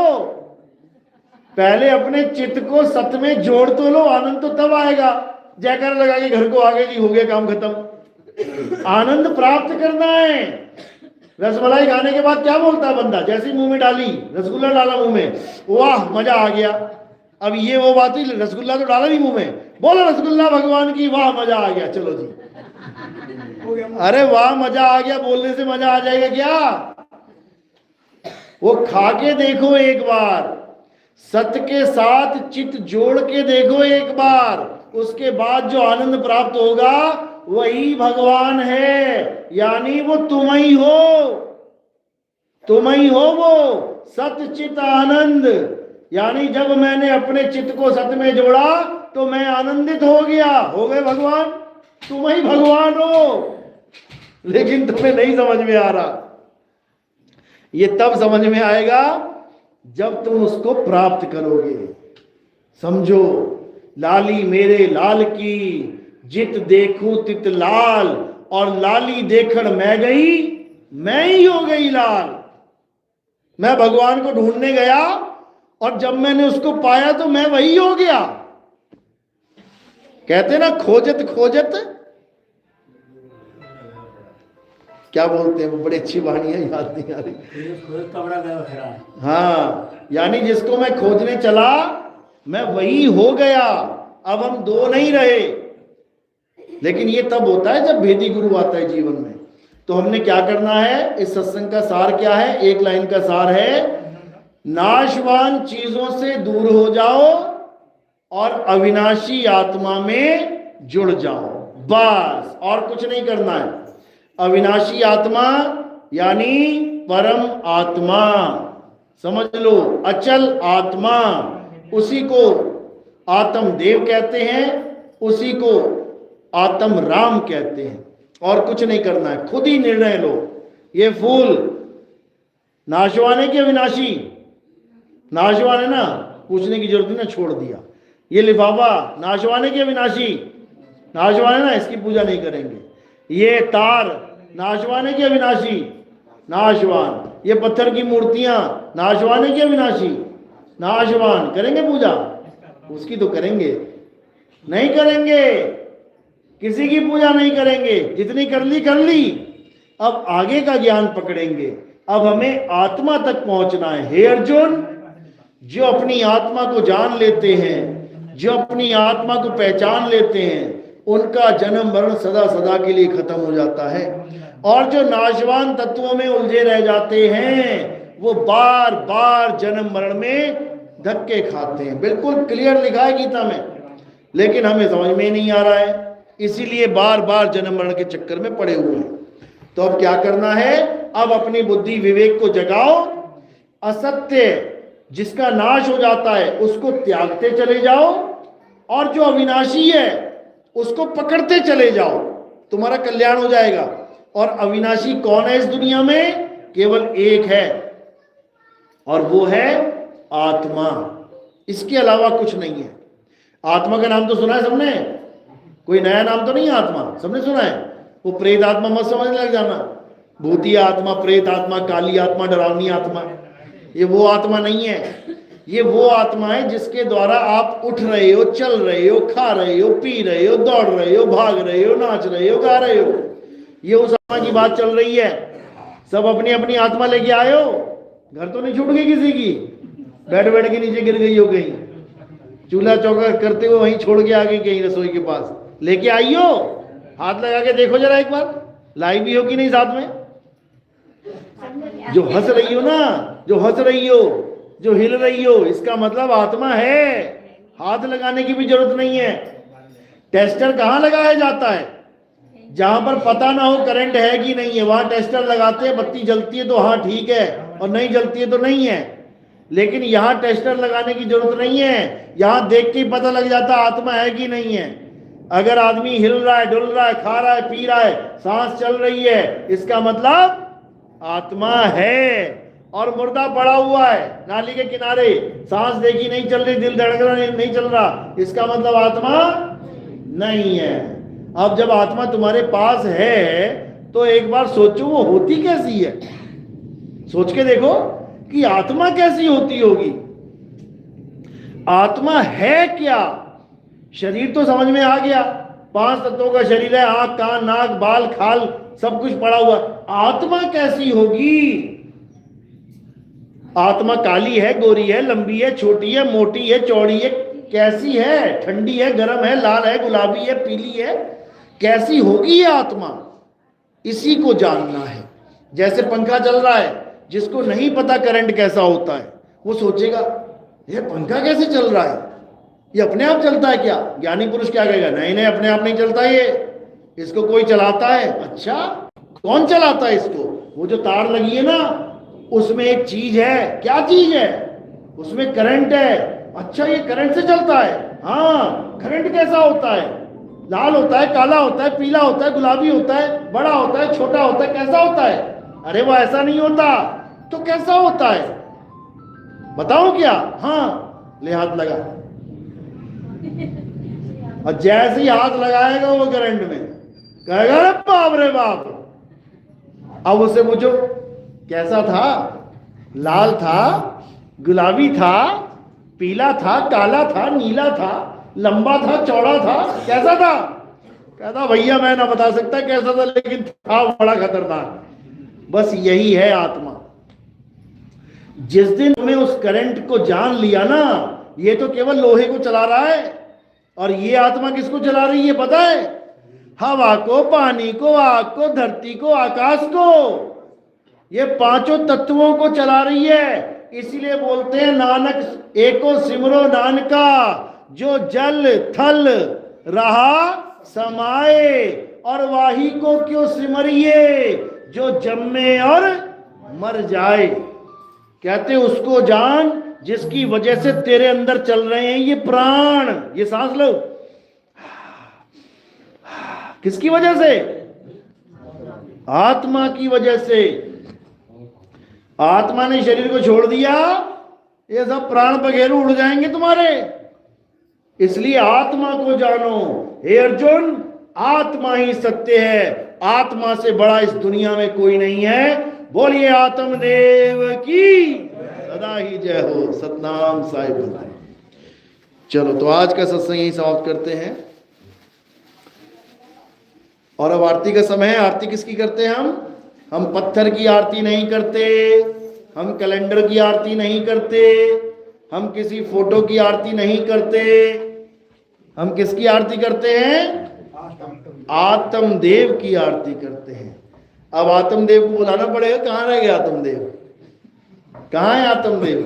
पहले अपने चित्त को सत्य में जोड़ तो लो, आनंद तो तब आएगा। जयकार लगा के घर को आ गए जी, हो गया काम खत्म। आनंद प्राप्त करना है।
रसमलाई खाने के बाद क्या बोलता है बंदा? जैसे मुंह में डाली, रसगुल्ला डाला मुंह में, वाह मजा आ गया। अब ये वो बात हुई, रसगुल्ला तो डाला नहीं मुंह में, बोलो रसगुल्ला भगवान की, वाह मजा आ गया, चलो जी। अरे वाह मजा आ गया बोलने से मजा आ जाएगा क्या? वो खा के देखो एक बार, सत्य के साथ चित्त जोड़ के देखो एक बार, उसके बाद जो आनंद प्राप्त होगा वही भगवान है, यानी वो तुम ही हो, तुम ही हो वो सत्य चित्त आनंद। यानी जब मैंने अपने चित्त को सत्य में जोड़ा तो मैं आनंदित हो गया, हो गए भगवान, तुम ही भगवान हो। लेकिन तुम्हें नहीं समझ में आ रहा, ये तब समझ में आएगा जब तुम उसको प्राप्त करोगे। समझो, लाली मेरे लाल की, जित देखूं तित लाल, और लाली देखण मैं गई, मैं ही हो गई लाल। मैं भगवान को ढूंढने गया और जब मैंने उसको पाया तो मैं वही हो गया। कहते ना खोजत खोजत, क्या बोलते हैं वो, बड़ी अच्छी वाणी है, याद नहीं आ रही। हाँ, यानी जिसको मैं खोजने चला मैं वही हो गया, अब हम दो नहीं रहे। लेकिन ये तब होता है जब भेदी गुरु आता है जीवन में। तो हमने क्या करना है, इस सत्संग का सार क्या है? एक लाइन का सार है, नाशवान चीजों से दूर हो जाओ और अविनाशी आत्मा में जुड़ जाओ, बस, और कुछ नहीं करना है। अविनाशी आत्मा यानी परम आत्मा, समझ लो, अचल आत्मा, उसी को आत्म देव कहते हैं, उसी को आत्म राम कहते हैं, और कुछ नहीं करना है। खुद ही निर्णय लो, ये फूल नाशवान है कि अविनाशी? नाशवान है ना, पूछने की जरूरत नहीं ना, छोड़ दिया। ये लिफाफा नाशवान है कि अविनाशी? नाशवान है ना, इसकी पूजा नहीं करेंगे। ये तार नाशवान है कि अविनाशी? नाशवान। ये पत्थर की मूर्तियां नाशवान है कि अविनाशी? नाशवान। करेंगे पूजा? उसकी तो करेंगे, नहीं करेंगे, किसी की पूजा नहीं करेंगे, जितनी कर ली कर ली। अब आगे का ज्ञान पकड़ेंगे, अब हमें आत्मा तक पहुंचना है। हे अर्जुन, जो अपनी आत्मा को जान लेते हैं, जो अपनी आत्मा को पहचान लेते हैं, उनका जन्म मरण सदा सदा के लिए खत्म हो जाता है। और जो नाशवान तत्वों में उलझे रह जाते हैं, वो बार बार जन्म मरण में धक्के खाते हैं। बिल्कुल क्लियर लिखा है गीता में, लेकिन हमें समझ में नहीं आ रहा है, इसीलिए बार बार जन्म मरण के चक्कर में पड़े हुए हैं। तो अब क्या करना है? अब अपनी बुद्धि विवेक को जगाओ, असत्य जिसका नाश हो जाता है उसको त्यागते चले जाओ, और जो अविनाशी है उसको पकड़ते चले जाओ, तुम्हारा कल्याण हो जाएगा। और अविनाशी कौन है इस दुनिया में? केवल एक है, और वो है आत्मा, इसके अलावा कुछ नहीं है। आत्मा का नाम तो सुना है सबने, कोई नया नाम तो नहीं है आत्मा, सबने सुना है। वो प्रेत आत्मा मत समझने लग जाना, भूती आत्मा, प्रेत आत्मा, काली आत्मा, डरावनी आत्मा, ये वो आत्मा नहीं है। ये वो आत्मा है जिसके द्वारा आप उठ रहे हो, चल रहे हो, खा रहे हो, पी रहे हो, दौड़ रहे हो, भाग रहे हो, नाच रहे हो, गा रहे हो। ये उस आत्मा की बात चल रही है। सब अपनी अपनी आत्मा लेके आए हो, घर तो नहीं छूट गई किसी की, बैठ बैठ के नीचे गिर गई हो कहीं, चूल्हा चौका करते हुए वहीं छोड़ के आ गई कहीं रसोई के पास, लेके आई हो, हाथ लगा के देखो जरा एक बार, लाई भी हो कि नहीं साथ में। जो हंस रही हो ना, जो हंस रही हो, जो हिल रही हो, इसका मतलब आत्मा है, हाथ लगाने की भी जरूरत नहीं है। टेस्टर कहाँ लगाया जाता है? जहां पर पता ना हो करंट है कि नहीं है, वहां टेस्टर लगाते हैं, बत्ती जलती है तो हाँ ठीक है, और नहीं जलती है तो नहीं है। लेकिन यहां टेस्टर लगाने की जरूरत नहीं है, यहां देख के पता लग जाता आत्मा है कि नहीं है। अगर आदमी हिल रहा है, डुल रहा है, खा रहा है, पी रहा है, सांस चल रही है, इसका मतलब आत्मा है। और मुर्दा पड़ा हुआ है नाली के किनारे, सांस देखी नहीं चल रही, दिल धड़क रहा नहीं चल रहा, इसका मतलब आत्मा नहीं है। अब जब आत्मा तुम्हारे पास है तो एक बार सोचो वो होती कैसी है, सोच के देखो कि आत्मा कैसी होती होगी। आत्मा है क्या? शरीर तो समझ में आ गया, 5 तत्वों का शरीर है, आंख, कान, नाक, बाल, खाल, सब कुछ पड़ा हुआ। आत्मा कैसी होगी? आत्मा काली है, गोरी है, लंबी है, छोटी है, मोटी है, चौड़ी है, कैसी है? ठंडी है, गर्म है, लाल है, गुलाबी है, पीली है, कैसी होगी ये आत्मा? इसी को जानना है। जैसे पंखा चल रहा है, जिसको नहीं पता करंट कैसा होता है, वो सोचेगा ये पंखा कैसे चल रहा है, ये अपने आप चलता है क्या? ज्ञानी पुरुष क्या कहेगा? नहीं नहीं, अपने आप नहीं चलता ये, इसको कोई चलाता है। अच्छा, कौन चलाता है इसको? वो जो तार लगी है ना, उसमें एक चीज है। क्या चीज है? उसमें करंट है। अच्छा, ये करंट से चलता है? हाँ। करंट कैसा होता है? लाल होता है, काला होता है, पीला होता है, गुलाबी होता है, बड़ा होता है, छोटा होता है, कैसा होता है? अरे वो ऐसा नहीं होता। तो कैसा होता है? बताओ क्या? हाँ, ले हाथ लगा। और जैसे ही हाथ लगाएगा वो करंट में, कहेगा अरे बाप रे बाप। अब उसे पूछो कैसा था? लाल था, गुलाबी था, पीला था, काला था, नीला था, लंबा था, चौड़ा था, कैसा था? कहता भैया मैं ना बता सकता कैसा था, लेकिन था बड़ा खतरनाक। बस यही है आत्मा। जिस दिन में उस करंट को जान लिया ना, ये तो केवल लोहे को चला रहा है, और ये आत्मा किसको चला रही है पता है? हवा को, पानी को, आग को, धरती को, आकाश को, ये पांचों तत्वों को चला रही है। इसीलिए बोलते हैं नानक एको सिमरो नानका, जो जल थल रहा समाए, और वाही को क्यों सिमरिए, जो जम्मे और मर जाए। कहते उसको जान जिसकी वजह से तेरे अंदर चल रहे हैं ये प्राण, ये सांस लो। किसकी वजह से? आत्मा की वजह से। आत्मा ने शरीर को छोड़ दिया, ये सब प्राण बघेरू उड़ जाएंगे तुम्हारे। इसलिए आत्मा को जानो। हे अर्जुन, आत्मा ही सत्य है, आत्मा से बड़ा इस दुनिया में कोई नहीं है। बोलिए आत्मदेव की सदा ही जय हो। सतनाम साहिब। चलो, तो आज का सत्संग यही समाप्त करते हैं। और अब आरती का समय है। आरती किसकी करते हैं हम पत्थर की आरती नहीं करते, हम कैलेंडर की आरती नहीं करते, हम किसी फोटो की आरती नहीं करते। हम किसकी आरती करते हैं? आत्मदेव की आरती करते हैं। अब आत्मदेव को बुलाना पड़ेगा। कहां रह गया आत्मदेव? कहां है आत्मदेव?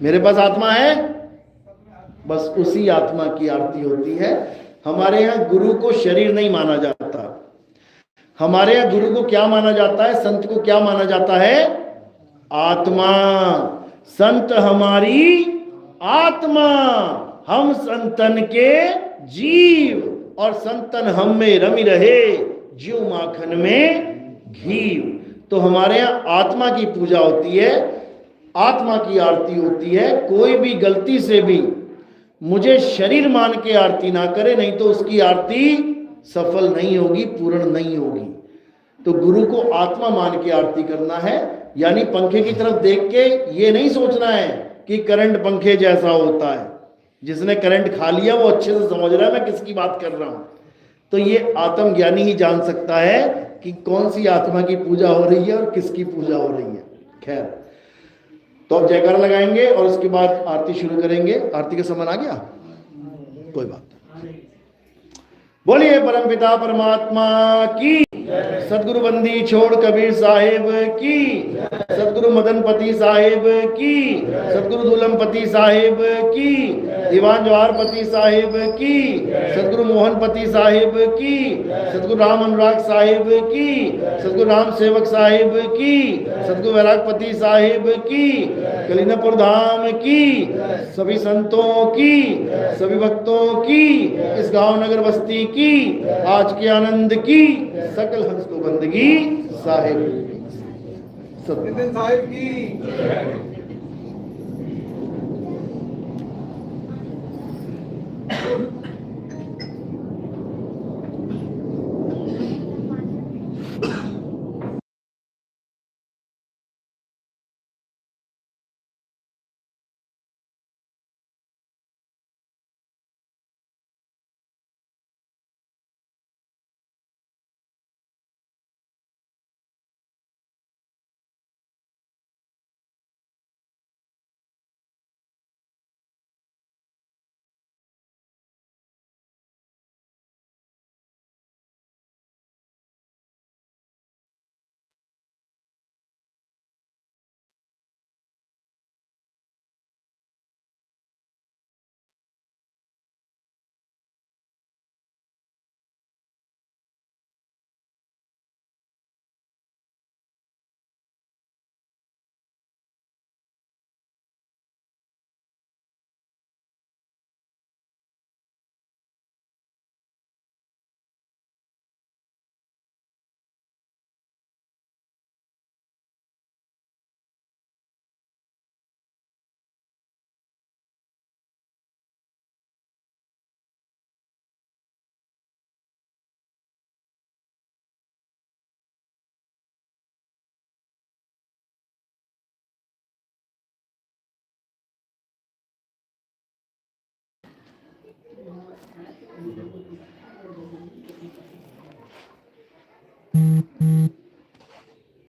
मेरे पास आत्मा है, बस उसी आत्मा की आरती होती है। हमारे यहाँ गुरु को शरीर नहीं माना जाता। हमारे यहाँ गुरु को क्या माना जाता है? संत को क्या माना जाता है? आत्मा। संत हमारी आत्मा, हम संतन के जीव, और संतन हम में रमी रहे, जीव माखन में घीव। तो हमारे यहाँ आत्मा की पूजा होती है, आत्मा की आरती होती है। कोई भी गलती से भी मुझे शरीर मान के आरती ना करे, नहीं तो उसकी आरती सफल नहीं होगी, पूर्ण नहीं होगी। तो गुरु को आत्मा मान के आरती करना है। यानी पंखे की तरफ देख के ये नहीं सोचना है कि करंट पंखे जैसा होता है। जिसने करंट खा लिया वो अच्छे से समझ रहा है मैं किसकी बात कर रहा हूं। तो ये आत्मज्ञानी ही जान सकता है कि कौन सी आत्मा की पूजा हो रही है और किसकी पूजा हो रही है। खैर, तो अब जयकारा लगाएंगे और उसके बाद आरती शुरू करेंगे। आरती का समय आ गया? कोई बात नहीं। बोलिए परमपिता परमात्मा की, सदगुरु बंदी छोड़ कबीर साहिब की, सदगुरु मदनपति साहिब की, सदगुरु दुलमपति साहिब की, दीवान जवाहरपति साहिब की, सदगुरु मोहनपति साहिब की, सदगुरु राम अनुराग साहिब की, सदगुरु राम सेवक साहिब की, सदगुरु वैरागपति साहिब की, कलीनापुर धाम की, सभी संतों की, सभी भक्तों की, इस गांव नगर बस्ती की, आज के आनंद की, सकल हंस को बंदगी साहिब की।
है।